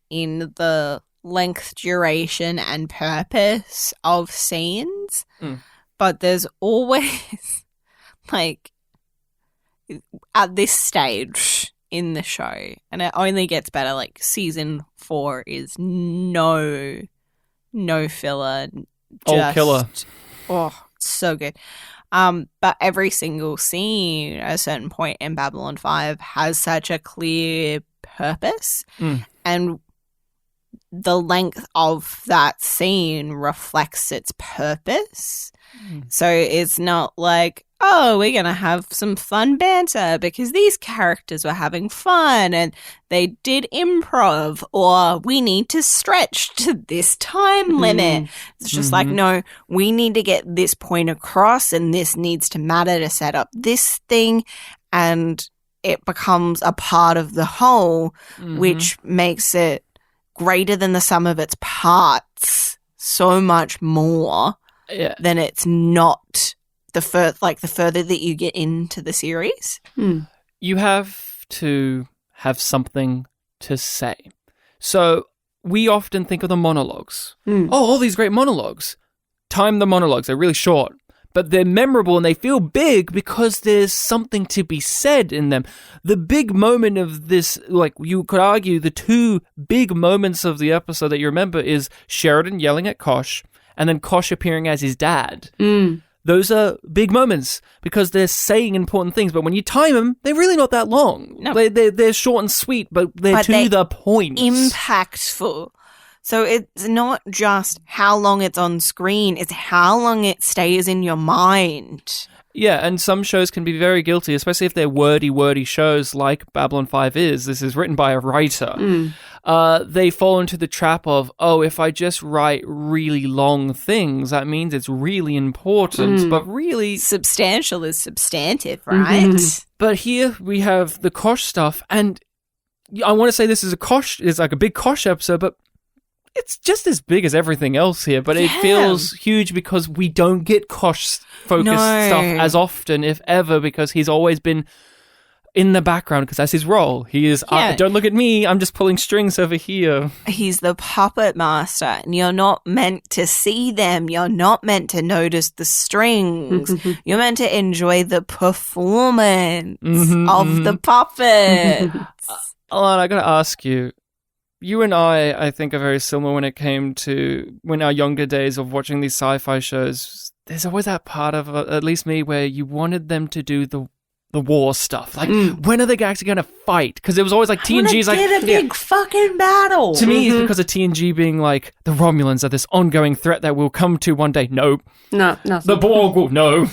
in the length, duration, and purpose of scenes, but there's always like at this stage in the show, and it only gets better. Like season 4 is no filler, Old killer. Oh, so good. But every single scene at a certain point in Babylon 5 has such a clear purpose, and the length of that scene reflects its purpose. So it's not like, oh, we're going to have some fun banter because these characters were having fun and they did improv, or we need to stretch to this time limit. It's just like, no, we need to get this point across and this needs to matter to set up this thing, and it becomes a part of the whole, which makes it greater than the sum of its parts so much more than it's not the further that you get into the series. You have to have something to say. So we often think of the monologues. Oh, all these great monologues. Time the monologues. They're really short, but they're memorable and they feel big because there's something to be said in them. The big moment of this, like you could argue the 2 big moments of the episode that you remember is Sheridan yelling at Kosh and then Kosh appearing as his dad. Those are big moments because they're saying important things, but when you time them, they're really not that long. No. They're short and sweet, but they're to the point. Impactful. So it's not just how long it's on screen, it's how long it stays in your mind. Yeah, and some shows can be very guilty, especially if they're wordy shows like Babylon 5 is. This is written by a writer. They fall into the trap of, if I just write really long things, that means it's really important, but really... Substantial is substantive, right? But here we have the Kosh stuff, and I want to say this is like a big Kosh episode, but it's just as big as everything else here, but it feels huge because we don't get Kosh-focused stuff as often, if ever, because he's always been in the background because that's his role. He is, don't look at me, I'm just pulling strings over here. He's the puppet master, and you're not meant to see them. You're not meant to notice the strings. You're meant to enjoy the performance of the puppet. Allana, I gotta ask you, you and I think, are very similar when it came to when our younger days of watching these sci-fi shows. There's always that part of, at least me, where you wanted them to do the war stuff. Like, when are they actually going to fight? Because it was always like TNG's like... get a big fucking battle. To me, it's because of TNG being like, the Romulans are this ongoing threat that will come to one day. No. No, nothing. The Borg will... No.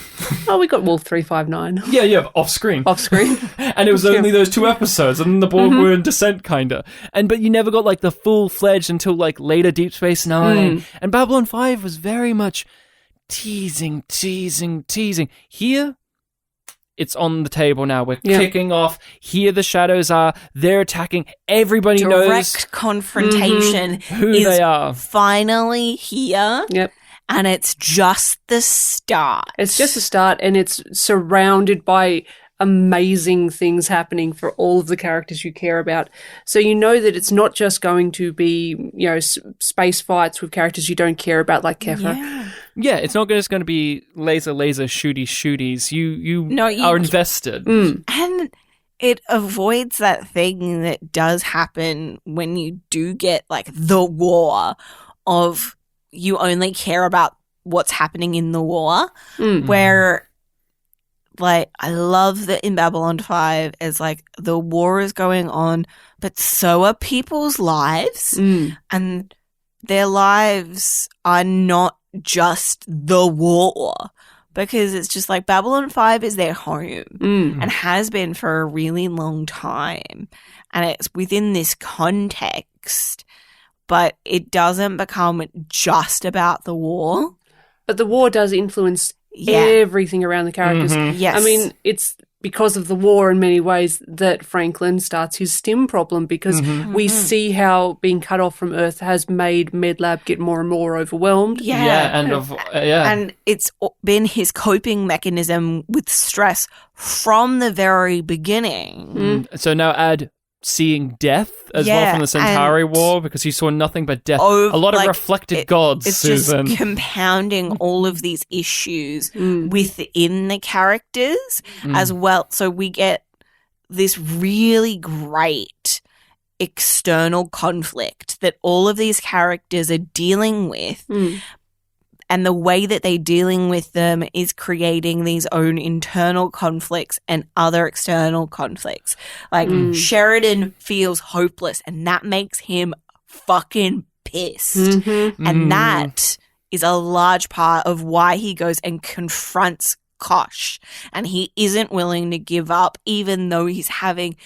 Oh, we got Wolf 359. Yeah, off-screen. Off-screen. And it was only those 2 episodes, and the Borg were in descent, kinda. But you never got, like, the full-fledged until, like, later Deep Space Nine. And Babylon 5 was very much teasing. Here... It's on the table now. We're kicking off. Here the shadows are. They're attacking. Everybody knows. Direct confrontation who is they are. Finally here. Yep. And it's just the start. It's just the start, and it's surrounded by amazing things happening for all of the characters you care about. So you know that it's not just going to be, space fights with characters you don't care about, like Kefir. Yeah, it's not just going to be laser, shooties. You are invested. And it avoids that thing that does happen when you do get, like, the war of you only care about what's happening in the war, where... Like, I love that in Babylon 5 is like the war is going on, but so are people's lives. And their lives are not just the war, because it's just like Babylon 5 is their home and has been for a really long time. And it's within this context, but it doesn't become just about the war. But the war does influence everything around the characters. Yes. I mean, it's because of the war in many ways that Franklin starts his stim problem, because we see how being cut off from Earth has made MedLab get more and more overwhelmed. And it's been his coping mechanism with stress from the very beginning. So now add seeing death as well from the Centauri War, because he saw nothing but death. A lot of reflected gods, it's Susan. Just compounding all of these issues within the characters as well. So we get this really great external conflict that all of these characters are dealing with. And the way that they're dealing with them is creating these own internal conflicts and other external conflicts. Like, Sheridan feels hopeless, and that makes him fucking pissed. And that is a large part of why he goes and confronts Kosh. And he isn't willing to give up, even though he's having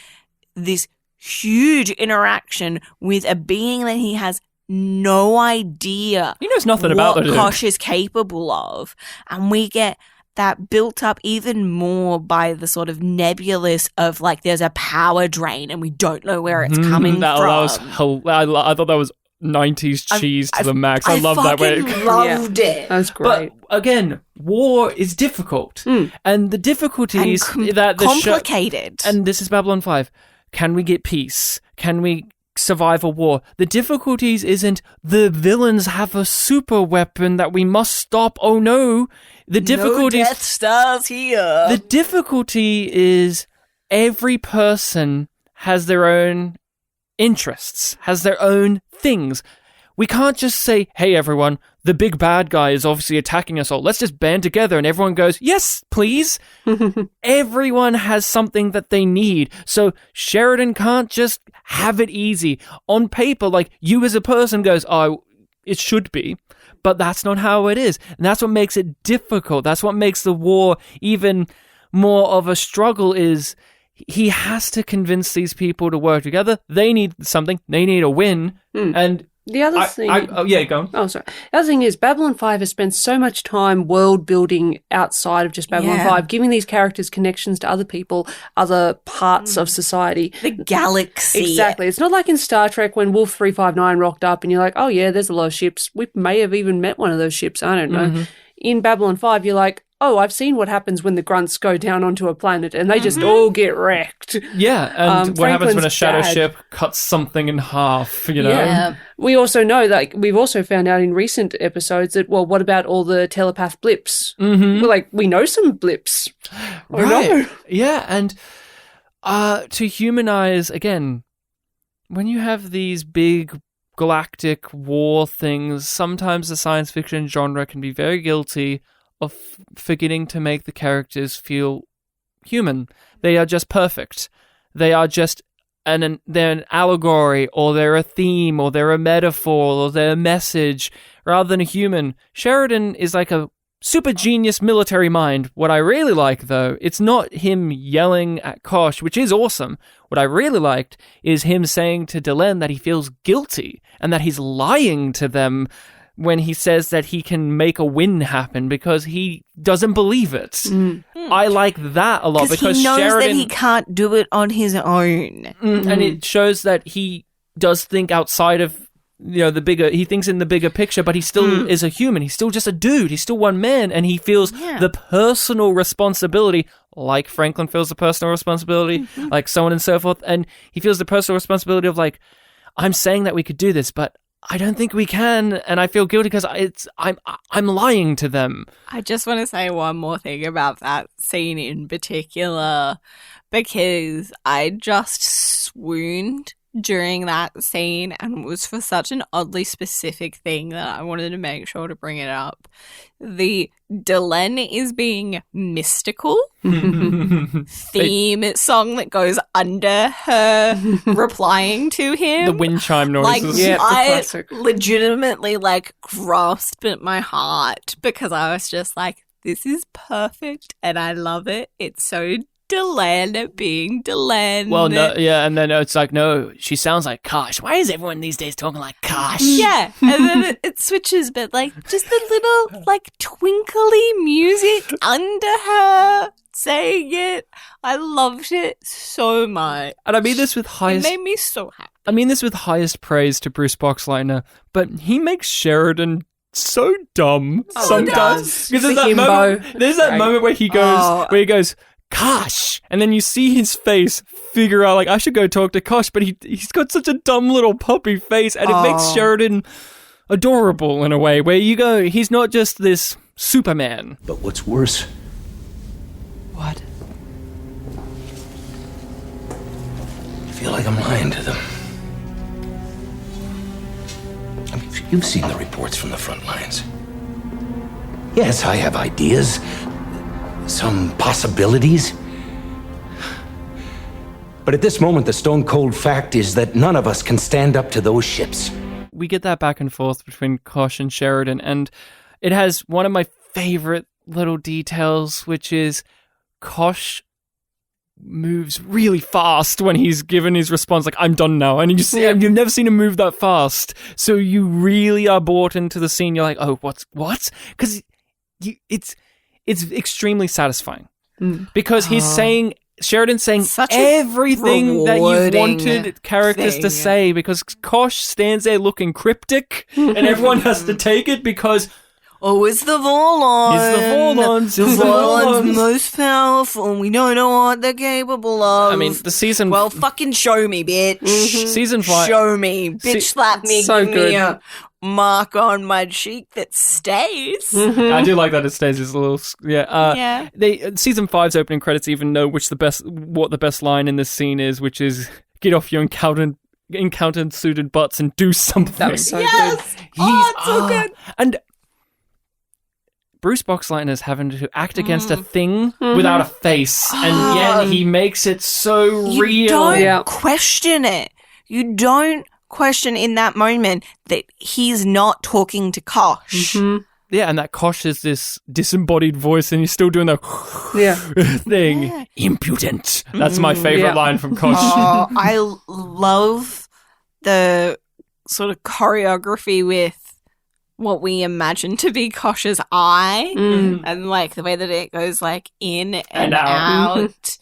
this huge interaction with a being that he has no idea. He knows nothing about what Kosh is capable of. And we get that built up even more by the sort of nebulous of, like, there's a power drain and we don't know where it's coming from. I thought that was 90s cheese to the max. I love that way. I loved it. That was great. But again, war is difficult. And the difficulties that the complicated. And this is Babylon 5. Can we get peace? Can we survive a war? The difficulties isn't the villains have a super weapon that we must stop. Oh no. The difficulties, no Death Stars here. The difficulty is every person has their own interests, has their own things. We can't just say, hey everyone, the big bad guy is obviously attacking us all. Let's just band together, and everyone goes, yes, please. Everyone has something that they need. So Sheridan can't just have it easy. On paper, like, you as a person goes, oh, it should be. But that's not how it is. And that's what makes it difficult. That's what makes the war even more of a struggle, is he has to convince these people to work together. They need something. They need a win. And the other thing... go on. Oh, sorry. The other thing is Babylon 5 has spent so much time world building outside of just Babylon 5, giving these characters connections to other people, other parts of society. The galaxy. Exactly. It's not like in Star Trek when Wolf 359 rocked up and you're like, oh yeah, there's a lot of ships. We may have even met one of those ships. I don't know. in Babylon 5, you're like, oh, I've seen what happens when the grunts go down onto a planet and they just all get wrecked. Yeah, and what happens when a shadow dad- ship cuts something in half, you know? Yeah. We also know that we've also found out in recent episodes that, well, what about all the telepath blips? Mm-hmm. We're like, we know some blips. Oh, Right. no. Yeah, and to humanize, again, when you have these big galactic war things, sometimes the science fiction genre can be very guilty of forgetting to make the characters feel human. They are just perfect. They are just they're an allegory, or they're a theme, or they're a metaphor, or they're a message, rather than a human. Sheridan is like a super genius military mind. What I really like, though, it's not him yelling at Kosh, which is awesome. What I really liked is him saying to Delenn that he feels guilty and that he's lying to them when he says that he can make a win happen because he doesn't believe it. I like that a lot because he knows Sheridan, that he can't do it on his own. and it shows that he does think outside of the bigger. He thinks in the bigger picture, but he still is a human. He's still just a dude. He's still one man, and he feels the personal responsibility, like Franklin feels the personal responsibility, like so on and so forth. And he feels the personal responsibility of like, I'm saying that we could do this, but I don't think we can, and I feel guilty because I'm lying to them. I just want to say one more thing about that scene in particular, because I just swooned during that scene, and it was for such an oddly specific thing that I wanted to make sure to bring it up. The Delenn is being mystical theme song that goes under her replying to him. The wind chime noises. Like, I legitimately grasped at my heart because I was just like, this is perfect and I love it. It's so Delenn being Delenn. Well, no, yeah, and then it's like, no, she sounds like Kosh. Why is everyone these days talking like Kosh? Yeah, and then it switches, but just the little twinkly music under her saying it. I loved it so much. And I mean this with highest... It made me so happy. I mean this with highest praise to Bruce Boxleitner, but he makes Sheridan so dumb sometimes. Because there's that moment where he goes, Kosh, and then you see his face figure out I should go talk to Kosh, but he's got such a dumb little puppy face, and it makes Sheridan adorable in a way where you go, he's not just this Superman. But what's worse? What? I feel like I'm lying to them. I mean, you've seen the reports from the front lines. Yes, I have ideas. Some possibilities. But at this moment, the stone-cold fact is that none of us can stand up to those ships. We get that back and forth between Kosh and Sheridan, and it has one of my favorite little details, which is Kosh moves really fast when he's given his response, like, I'm done now. And you've never seen him move that fast. So you really are bought into the scene. You're like, oh, what? Because it's extremely satisfying because he's saying, Sheridan's saying everything that you wanted characters to say, because Kosh stands there looking cryptic and everyone has to take it because it's the Vorlons. It's the Vorlons. The Vorlons most powerful, and we don't know what they're capable of. I mean, the season... Well, fucking show me, bitch. Season 5... Show me. Bitch slap me. So give good. me a mark on my cheek that stays. I do like that it stays as a little... Yeah. Season 5's opening credits even know what the best line in this scene is, which is, get off your encountered suited butts and do something. That was so good. It's so good. And Bruce Boxleitner is having to act against a thing without a face, and yet he makes it so real. You don't question it. You don't question in that moment that he's not talking to Kosh. Yeah, and that Kosh is this disembodied voice, and he's still doing the thing. Yeah. Impudent. That's my favorite line from Kosh. I love the sort of choreography with what we imagine to be Kosh's eye, and the way that it goes in and out,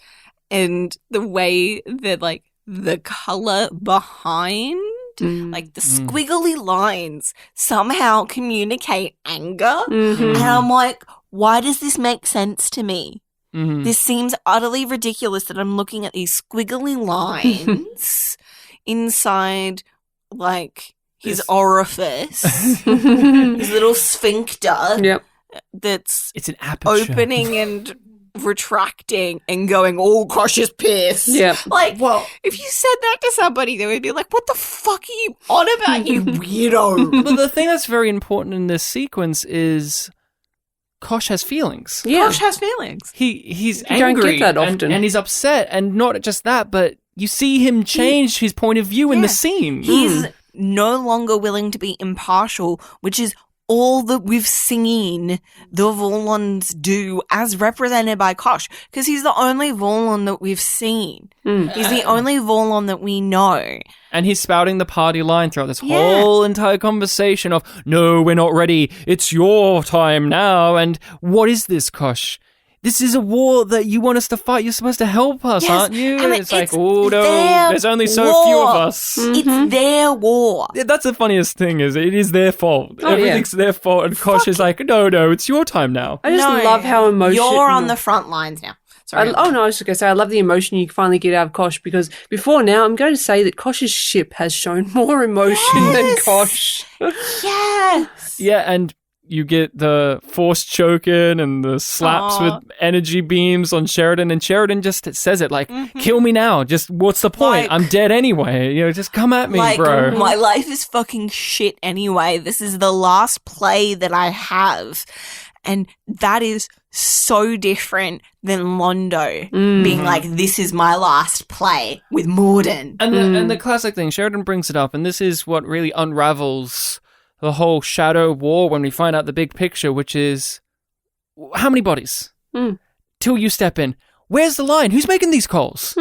and the way that the color behind Like the squiggly lines somehow communicate anger. Mm-hmm. And I'm like, why does this make sense to me? Mhm. This seems utterly ridiculous that I'm looking at these squiggly lines inside, like, his orifice, his little sphincter Yep. that's It's an aperture. opening and retracting and going, oh, gosh, is pierced. Yep. Like, if you said that to somebody, they would be like, what the fuck are you on about, you weirdo? But the thing that's very important in this sequence is Kosh has feelings. Yeah. Kosh has feelings. He's You don't angry get that often. and he's upset, and not just that, but you see him change his point of view in the scene. He's no longer willing to be impartial, which is all that we've seen the Vorlons do as represented by Kosh, because he's the only Vorlon that we've seen. He's the only Vorlon that we know. And he's spouting the party line throughout this whole entire conversation of, no, we're not ready. It's your time now. And what is this, Kosh? This is a war that you want us to fight. You're supposed to help us, Yes, aren't you? and It's like, it's oh no, their there's only so war. few of us. It's their war. Yeah, that's the funniest thing is it is their fault. Oh, yeah. Everything's their fault. And Kosh is like, no, it's your time now. I just love how emotional. You're on the front lines now. Sorry. I was just going to say, I love the emotion you finally get out of Kosh, because before now, I'm going to say that Kosh's ship has shown more emotion than Kosh. Yes. Yeah, and you get the force choking and the slaps with energy beams on Sheridan, and Sheridan just says it like, kill me now. Just, what's the point? Like- I'm dead anyway. Just come at me, Like, bro. my life is fucking shit anyway. This is the last play that I have. And that is so different than Londo being like, this is my last play with Morden. And the classic thing, Sheridan brings it up, and this is what really unravels the whole Shadow War when we find out the big picture, which is how many bodies till you step in? Where's the line? Who's making these calls?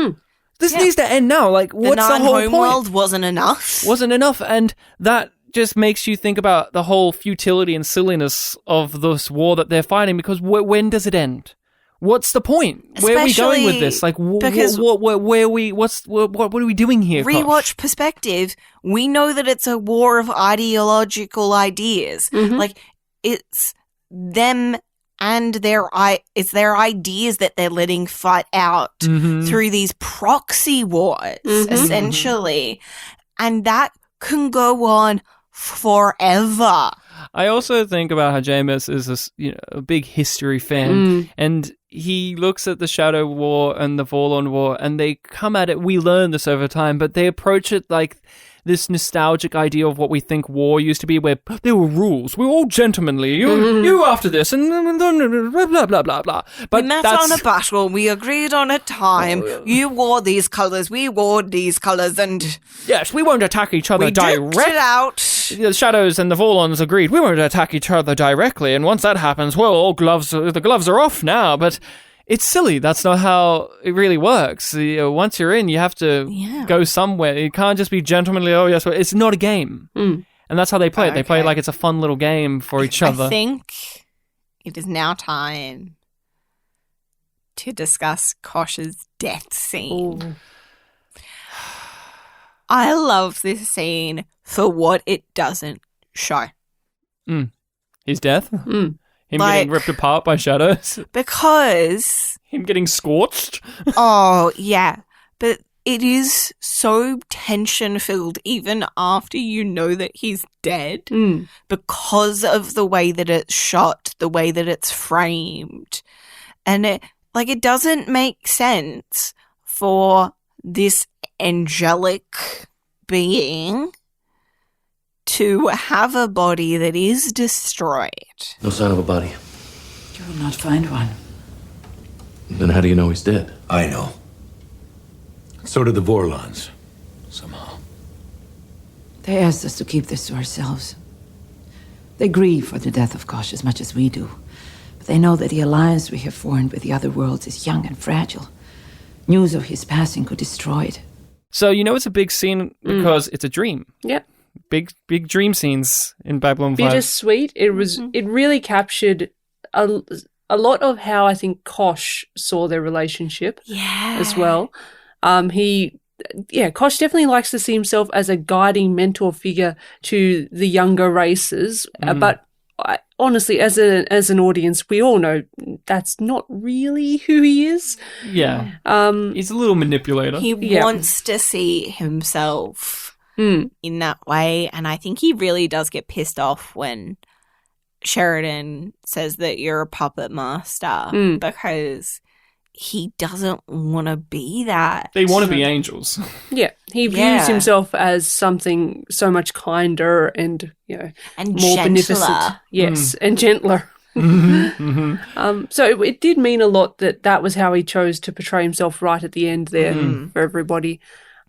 This needs to end now. Like, what's the whole point? Homeworld wasn't enough. Wasn't enough, and that just makes you think about the whole futility and silliness of this war that they're fighting, because when does it end? What's the point? Where are we going with this? Like, because what are we doing here? Kosh? Rewatch perspective, we know that it's a war of ideological ideas. Like, it's them and it's their ideas that they're letting fight out through these proxy wars, essentially. And that can go on forever. I also think about how Jameis is a big history fan, and he looks at the Shadow War and the Vorlon War, and they come at it. We learn this over time, but they approach it like this nostalgic idea of what we think war used to be, where there were rules. We were all gentlemanly. You after this, and blah, blah, blah, blah, blah. But we met on a battle. We agreed on a time. You wore these colours. We wore these colours. And yes, we won't attack each other we directly. it out. The Shadows and the Vorlons agreed we won't attack each other directly, and once that happens, well, the gloves are off now. But it's silly. That's not how it really works. Once you're in, you have to go somewhere. You can't just be gentlemanly. Oh, yes, it's not a game. And that's how they play it. They play it like it's a fun little game for each other. I think it is now time to discuss Kosh's death scene. Ooh. I love this scene for what it doesn't show. His death? Him Like- getting ripped apart by shadows? Because, Him getting scorched? oh, yeah, but it is so tension-filled even after you know that he's dead because of the way that it's shot, the way that it's framed. And it doesn't make sense for this angelic being to have a body that is destroyed. No sign of a body. You will not find one. Then how do you know he's dead? I know. So did the Vorlons, somehow. They asked us to keep this to ourselves. They grieve for the death of Kosh as much as we do. But they know that the alliance we have formed with the other worlds is young and fragile. News of his passing could destroy it. So you know it's a big scene because it's a dream. Yep. Big dream scenes in Babylon 5. Bittersweet. It was. It really captured a lot of how I think Kosh saw their relationship as well. He Kosh definitely likes to see himself as a guiding mentor figure to the younger races, but honestly, as an audience, we all know that's not really who he is. Yeah. He's a little manipulator. He wants to see himself in that way, and I think he really does get pissed off when Sheridan says that you're a puppet master because he doesn't want to be that. They want to be angels. Yeah, he views himself as something so much kinder and more gentler. beneficent. Yes, and gentler. So it did mean a lot that was how he chose to portray himself right at the end there for everybody.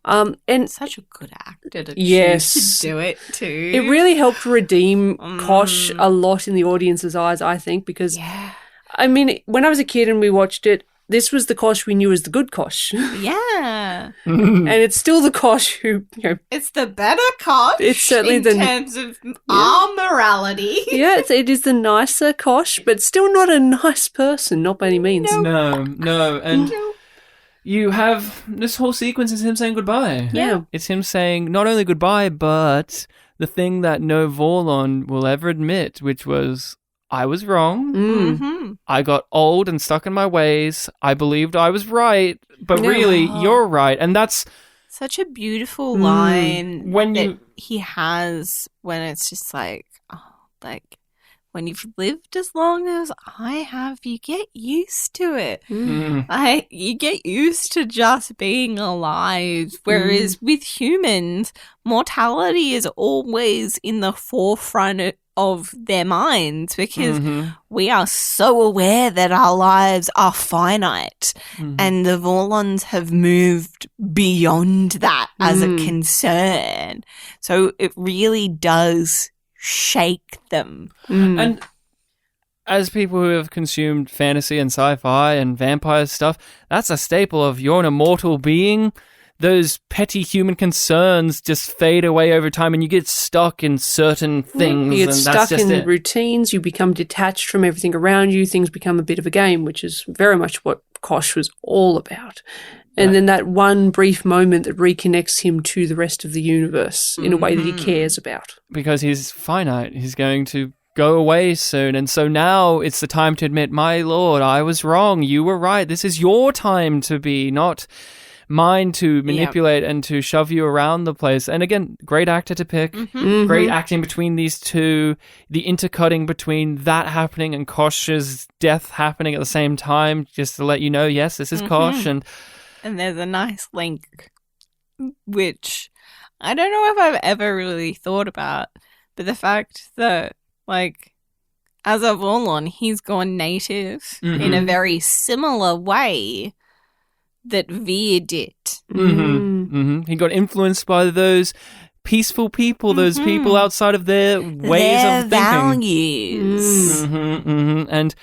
And such a good actor to choose to do it too. It really helped redeem Kosh a lot in the audience's eyes, I think, because I mean, when I was a kid and we watched it, this was the Kosh we knew as the good Kosh. Yeah. And it's still the Kosh who, it's the better Kosh. It's certainly in terms of our morality. Yeah, it is the nicer Kosh, but still not a nice person, not by any means. No. And you have this whole sequence is him saying goodbye. Yeah. It's him saying not only goodbye, but the thing that no Vorlon will ever admit, which was, I was wrong. I got old and stuck in my ways. I believed I was right, but really, you're right. And that's such a beautiful line that he has when it's just like, when you've lived as long as I have, you get used to it. You get used to just being alive. Whereas with humans, mortality is always in the forefront of their minds because we are so aware that our lives are finite and the Vorlons have moved beyond that as a concern. So it really does shake them. And as people who have consumed fantasy and sci-fi and vampire stuff, that's a staple of you're an immortal being. Those petty human concerns just fade away over time and you get stuck in certain things. You get stuck in routines, you become detached from everything around you, things become a bit of a game, which is very much what Kosh was all about. And then that one brief moment that reconnects him to the rest of the universe in a way that he cares about. Because he's finite. He's going to go away soon. And so now it's the time to admit, my lord, I was wrong. You were right. This is your time to be, not mine to manipulate and to shove you around the place. And again, great actor to pick. Great acting between these two. The intercutting between that happening and Kosh's death happening at the same time, just to let you know, yes, this is Kosh. And there's a nice link, which I don't know if I've ever really thought about, but the fact that, as a Vorlon, he's gone native in a very similar way that Veer did. He got influenced by those peaceful people, those people outside of their ways of thinking. Values. And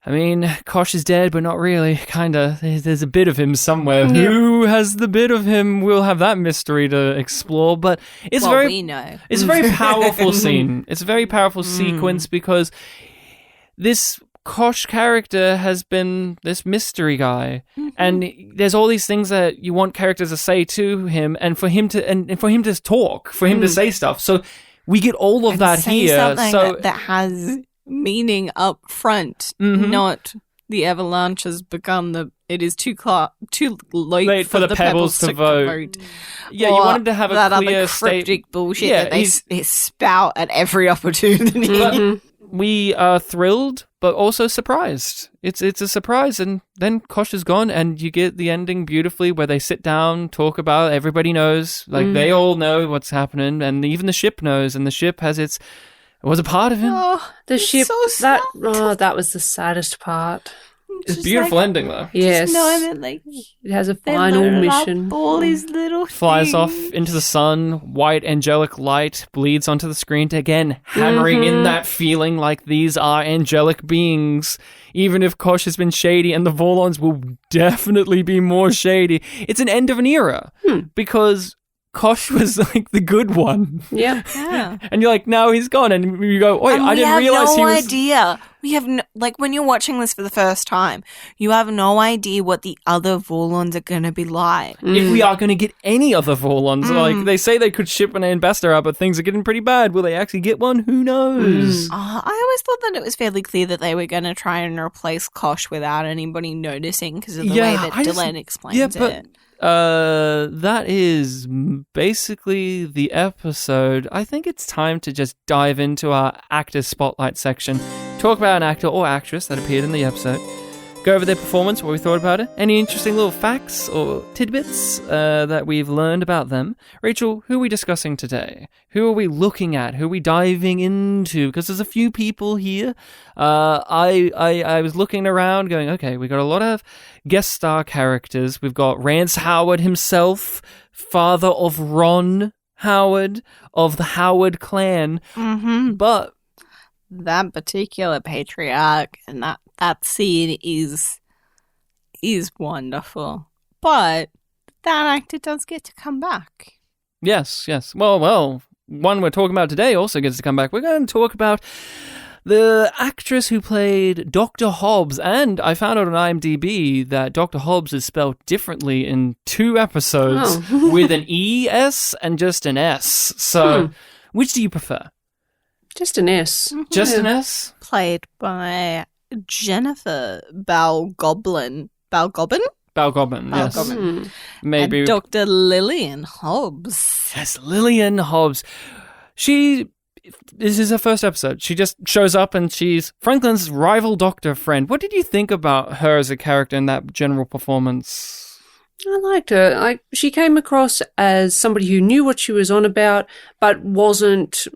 I mean, Kosh is dead, but not really. Kinda. There's a bit of him somewhere. Who has the bit of him? We'll have that mystery to explore. But it's we know. It's a very powerful scene. It's a very powerful sequence because this Kosh character has been this mystery guy, and there's all these things that you want characters to say to him, and for him to talk, for him to say stuff. So we get all of that here. So that has meaning up front, not the avalanche has become it is too late for the pebbles to vote. Yeah, you wanted to have a that clear other cryptic bullshit that they spout at every opportunity. We are thrilled, but also surprised. It's a surprise, and then Kosh is gone, and you get the ending beautifully where they sit down, talk about it. Everybody knows, they all know what's happening, and even the ship knows, and the ship has it was a part of him. The ship, so sad. that was the saddest part. It's a beautiful ending, though. Yes. Just knowing that, it has a final mission. All these little flies things. off into the sun, white angelic light bleeds onto the screen to again hammering in that feeling like these are angelic beings. Even if Kosh has been shady, and the Vorlons will definitely be more shady. It's an end of an era because Kosh was the good one. Yeah. And you're like, now he's gone. And you go, wait, I didn't realize he was... idea We have when you're watching this for the first time, you have no idea what the other Vorlons are going to be like. If we are going to get any other Vorlons. Like, they say they could ship an ambassador out, but things are getting pretty bad. Will they actually get one? Who knows? I always thought that it was fairly clear that they were going to try and replace Kosh without anybody noticing because of the way that Delenn explains it. That is basically the episode. I think it's time to just dive into our actor spotlight section. Talk about an actor or actress that appeared in the episode. Go over their performance, what we thought about it. Any interesting little facts or tidbits that we've learned about them. Rachel, who are we discussing today? Who are we looking at? Who are we diving into? Because there's a few people here. I was looking around going, okay, we got a lot of guest star characters. We've got Rance Howard himself, father of Ron Howard, of the Howard clan. But that particular patriarch and that scene is wonderful. But that actor does get to come back. Yes. Well, one we're talking about today also gets to come back. We're going to talk about the actress who played Dr. Hobbs, and I found out on IMDb that Dr. Hobbs is spelled differently in 2 episodes with an E-S and just an S. So, which do you prefer? Just an S. Just an S? Played by Jennifer Balgoblin. Balgoblin, yes. Maybe. And Dr. Lillian Hobbs. Yes, Lillian Hobbs. This is her first episode. She just shows up and she's Franklin's rival doctor friend. What did you think about her as a character in that general performance? I liked her. She came across as somebody who knew what she was on about, but wasn't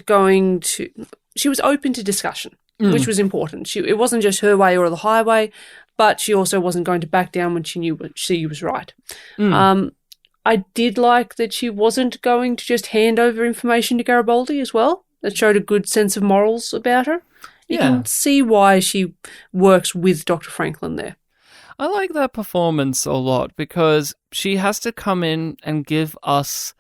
going to... She was open to discussion, which was important. It wasn't just her way or the highway, but she also wasn't going to back down when she knew she was right. I did like that she wasn't going to just hand over information to Garibaldi as well. That showed a good sense of morals about her. You can see why she works with Dr. Franklin there. I like that performance a lot because she has to come in and give us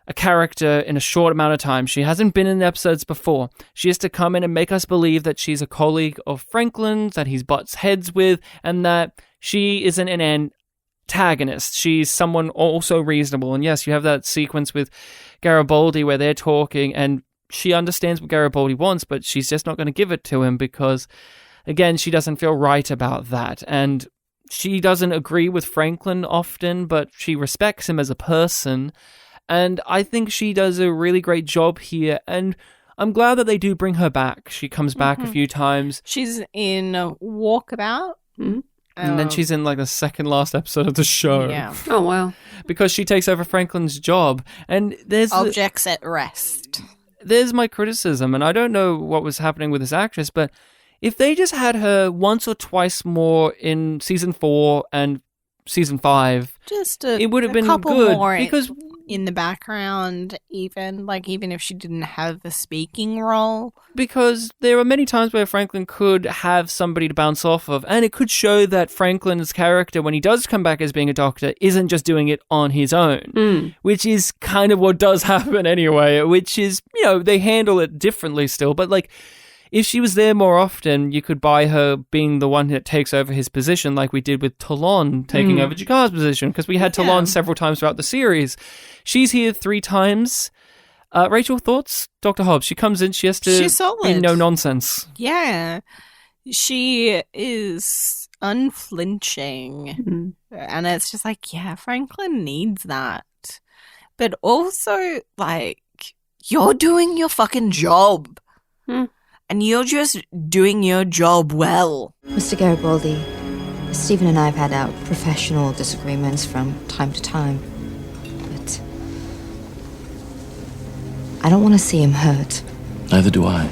a character in a short amount of time. She hasn't been in the episodes before. She has to come in and make us believe that she's a colleague of Franklin's, that he's butts heads with, and that she isn't an antagonist. She's someone also reasonable. And yes, you have that sequence with Garibaldi where they're talking and she understands what Garibaldi wants, but she's just not going to give it to him because, again, she doesn't feel right about that. And she doesn't agree with Franklin often, but she respects him as a person. And I think she does a really great job here. And I'm glad that they do bring her back. She comes back a few times. She's in Walkabout. And then she's in like the second last episode of the show. Yeah. Oh, wow. Because she takes over Franklin's job. And there's Objects at rest. There's my criticism. And I don't know what was happening with this actress, but if they just had her once or twice more in season 4 and season 5, it would have been couple good. More because in the background, even if she didn't have the speaking role. Because there are many times where Franklin could have somebody to bounce off of, and it could show that Franklin's character, when he does come back as being a doctor, isn't just doing it on his own, which is kind of what does happen anyway, which is, they handle it differently still, but like, if she was there more often, you could buy her being the one that takes over his position, like we did with Talon taking over Jakar's position, because we had Talon several times throughout the series. She's here 3 times. Rachel, thoughts? Dr. Hobbs, she comes in, she has to She's solid. be no nonsense. Yeah. She is unflinching. And it's just like, yeah, Franklin needs that. But also, like, you're doing your fucking job. And you're just doing your job well. Mr. Garibaldi, Stephen and I have had our professional disagreements from time to time. But I don't want to see him hurt. Neither do I.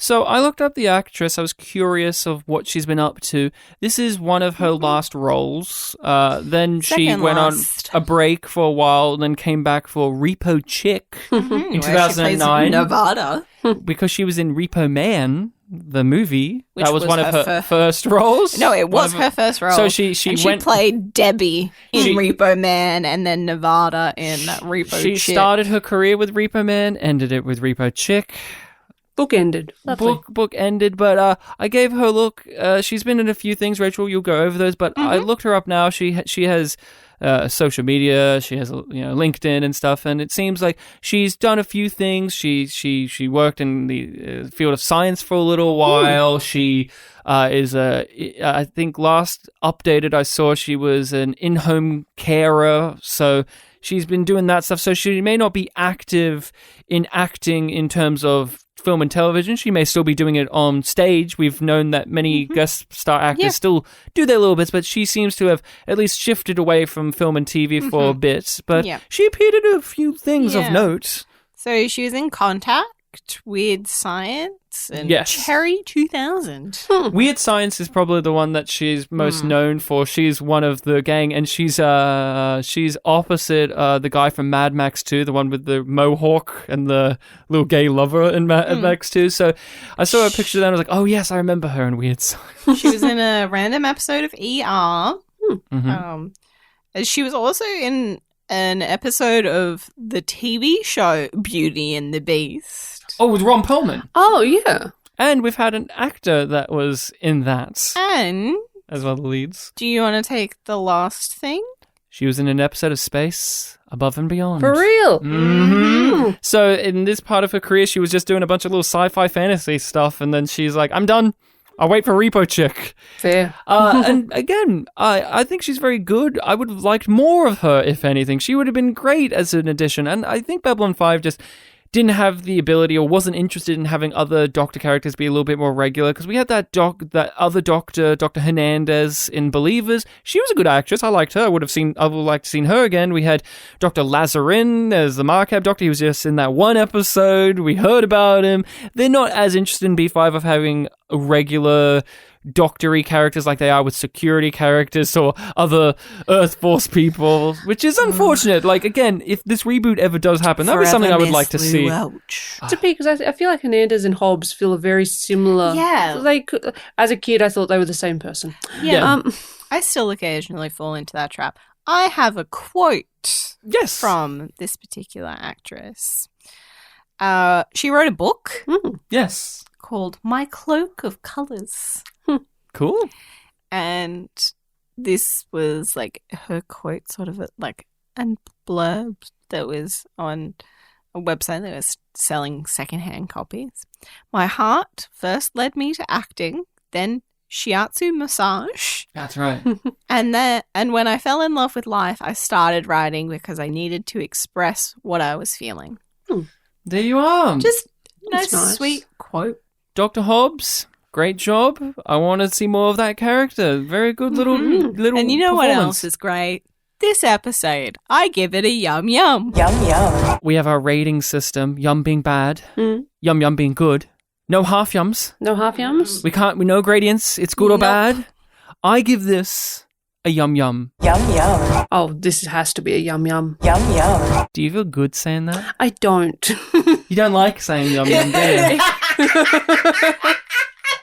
So I looked up the actress. I was curious of what she's been up to. This is one of her last roles. Then she went on a break for a while, then came back for Repo Chick in 2009. Nevada. Because she was in Repo Man, the movie. That was one of her first roles. No, it was her first role. So she played Debbie in Repo Man and then Nevada in Repo Chick. She started her career with Repo Man, ended it with Repo Chick. Book ended. Lovely. Book ended, but I gave her a look. She's been in a few things, Rachel. You'll go over those, but I looked her up now. She has social media. She has LinkedIn and stuff, and it seems like she's done a few things. She worked in the field of science for a little while. She is I think last updated I saw she was an in-home carer, so she's been doing that stuff. So she may not be active in acting in terms of film and television. She may still be doing it on stage. We've known that many guest star actors still do their little bits, but she seems to have at least shifted away from film and TV for a bit. But she appeared in a few things of note. So she was in Contact, Weird Science, and Cherry 2000. Weird Science is probably the one that she's most known for. She's one of the gang, and she's opposite the guy from Mad Max 2, the one with the mohawk and the little gay lover in Mad Max 2. So I saw a picture of that and I was like, oh yes, I remember her in Weird Science. She was in a random episode of ER. She was also in an episode of the TV show Beauty and the Beast. Oh, with Ron Perlman. Oh, yeah. And we've had an actor that was in that. And as well, the leads. Do you want to take the last thing? She was in an episode of Space Above and Beyond. For real? Mm-hmm. So in this part of her career, she was just doing a bunch of little sci-fi fantasy stuff, and then she's like, I'm done. I'll wait for Repo Chick. Fair. And again, I think she's very good. I would have liked more of her, if anything. She would have been great as an addition. And I think Babylon 5 just didn't have the ability or wasn't interested in having other Doctor characters be a little bit more regular, because we had that other Doctor, Dr. Hernandez in Believers. She was a good actress. I liked her. I would have liked to seen her again. We had Dr. Lazarin as the Marcab Doctor. He was just in that one episode. We heard about him. They're not as interested in B5 of having a regular doctory characters like they are with security characters or other Earth Force people, which is unfortunate. Like, again, if this reboot ever does happen, that would be something I would like to see. To be, because I feel like Hernandez and Hobbs feel a very similar. Yeah. Like, as a kid, I thought they were the same person. Yeah. I still occasionally fall into that trap. I have a quote from this particular actress. She wrote a book. Yes. Called My Cloak of Colours. Cool. And this was like her quote, sort of like a blurb that was on a website that was selling secondhand copies. My heart first led me to acting, then shiatsu massage. That's right. And when I fell in love with life, I started writing because I needed to express what I was feeling. There you are. Just That's nice. Sweet quote. Dr. Hobbs, great job. I want to see more of that character. Very good little And you know what else is great? This episode, I give it a yum yum. Yum yum. We have our rating system, yum being bad, yum yum being good. No half yums. No half yums? We no gradients. It's good or bad. I give this a yum yum. Yum yum. Oh, this has to be a yum yum. Yum yum. Do you feel good saying that? I don't. You don't like saying yum yum, do you?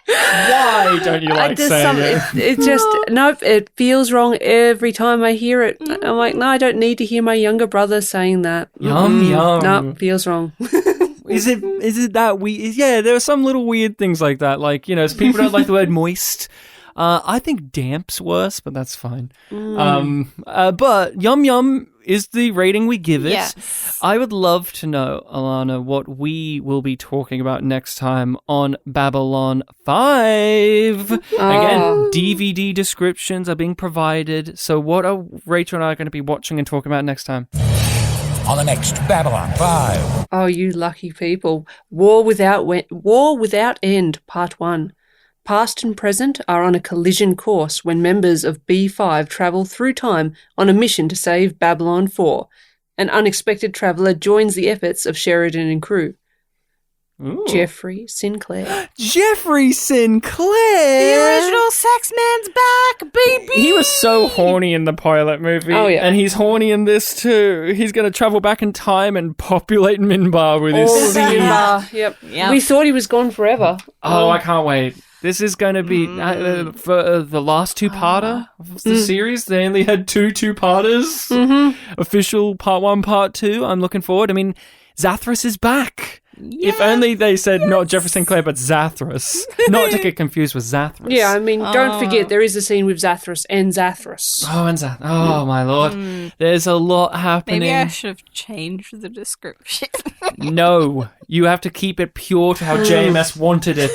Why don't you like saying it? It just, nope, it feels wrong every time I hear it. I'm like, no, I don't need to hear my younger brother saying that. Yum yum. Nope, feels wrong. Is it that weird? Yeah, there are some little weird things like that. Like, people don't like the word moist. I think damp's worse, but that's fine. But yum yum is the rating we give it. Yes. I would love to know, Allana, what we will be talking about next time on Babylon 5. Again, DVD descriptions are being provided. So what are Rachel and I going to be watching and talking about next time? On the next Babylon 5. Oh, you lucky people. War Without End, Part 1. Past and present are on a collision course when members of B5 travel through time on a mission to save Babylon 4. An unexpected traveller joins the efforts of Sheridan and crew. Ooh. Jeffrey Sinclair. Jeffrey Sinclair! The original sex man's back, baby! He was so horny in the pilot movie. Oh, yeah. And he's horny in this too. He's going to travel back in time and populate Mbryo with his All seed. Yep. We thought he was gone forever. Oh, I can't wait. This is going to be for the last two-parter of the series. They only had two-parters. Official part 1, part 2. I'm looking forward. I mean, Zathras is back. If only they said not Jeffrey Sinclair, but Zathras. Not to get confused with Zathras. Yeah, I mean, don't forget, there is a scene with Zathras and Zathras. Oh, and Zathras. Oh, my lord. There's a lot happening. Maybe I should have changed the description. No, you have to keep it pure to how JMS wanted it.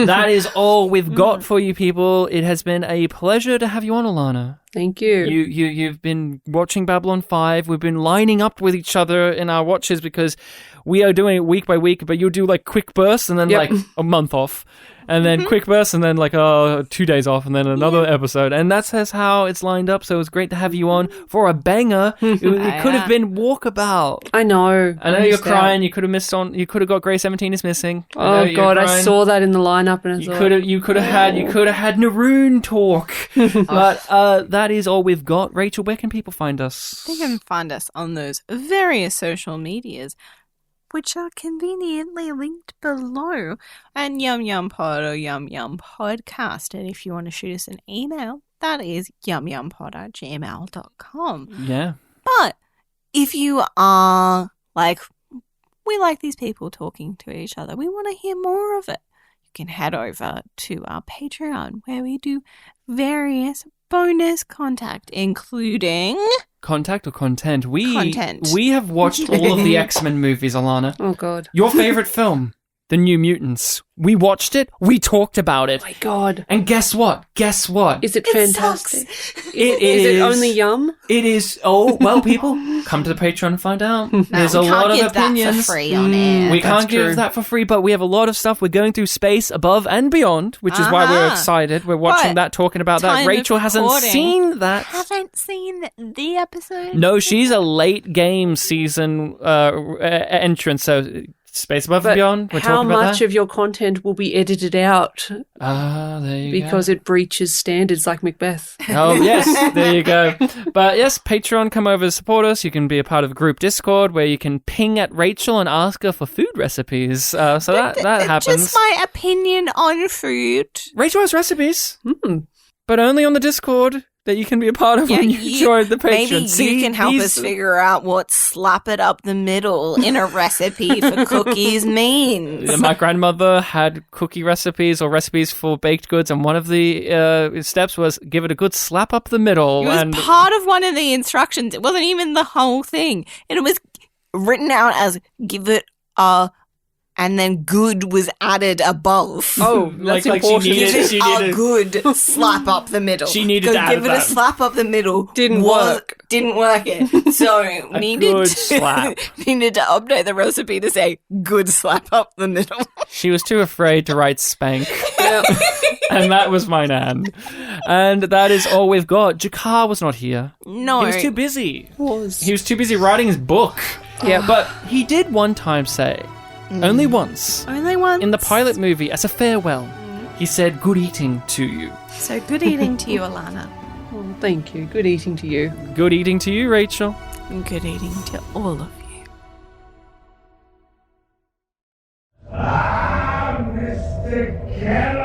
That is all we've got for you people. It has been a pleasure to have you on, Allana. Thank you. You've been watching Babylon 5. We've been lining up with each other in our watches because we are doing it week by week, but you'll do like quick bursts and then like a month off. And then quick bursts and then like 2 days off and then another episode. And that's how it's lined up. So it was great to have you on for a banger. It could have been Walkabout. I know. I know you're crying. You could have missed on. You could have got Grey 17 is Missing. Oh God, I saw that in the lineup and I thought you could have had Naroon talk. But that is all we've got. Rachel, where can people find us? They can find us on those various social medias, which are conveniently linked below, and YumYumPod or YumYumPodcast. And if you want to shoot us an email, that is yumyumpod@gmail.com. Yeah. But if you are like, we like these people talking to each other, we want to hear more of it, you can head over to our Patreon where we do various bonus content, including... Contact or content? Content. We have watched all of the X-Men movies, Allana. Oh, God. Your favorite film, The New Mutants. We watched it. We talked about it. Oh, my God. And guess what? Is it fantastic? Is it only Yum? It is. Oh, well, people, come to the Patreon and find out. There's a lot of opinions. That for free on air. We can't give that for free, but we have a lot of stuff. We're going through Space Above and Beyond, which is why we're excited. We're watching that, talking about that. Rachel hasn't seen that. Haven't seen the episode? No, she's a late game season entrance, so... Space Above and Beyond. We're how talking about much of your content will be edited out? There you because it breaches standards like Macbeth. Oh, yes. There you go. But yes, Patreon, come over to support us. You can be a part of group Discord where you can ping at Rachel and ask her for food recipes. So that happens. Just my opinion on food. Rachel has recipes, but only on the Discord that you can be a part of when you join the Patreon. Maybe you can help us figure out what slap it up the middle in a recipe for cookies means. My grandmother had cookie recipes or recipes for baked goods, and one of the steps was give it a good slap up the middle. It was part of one of the instructions. It wasn't even the whole thing. And it was written out as give it a... And then good was added above. Oh, that's important. She needed a good slap up the middle. She needed to add give it a slap up the middle. Didn't work. So needed good to slap. needed to update the recipe to say good slap up the middle. She was too afraid to write spank. And that was my nan. And that is all we've got. Jakar was not here. No. He was too busy. He was too busy writing his book. Yeah. But he did one time say... Only once. Only once. In the pilot movie, as a farewell, he said, good eating to you. So good eating to you, Allana. Oh, thank you. Good eating to you. Good eating to you, Rachel. And good eating to all of you. Mr. Keller.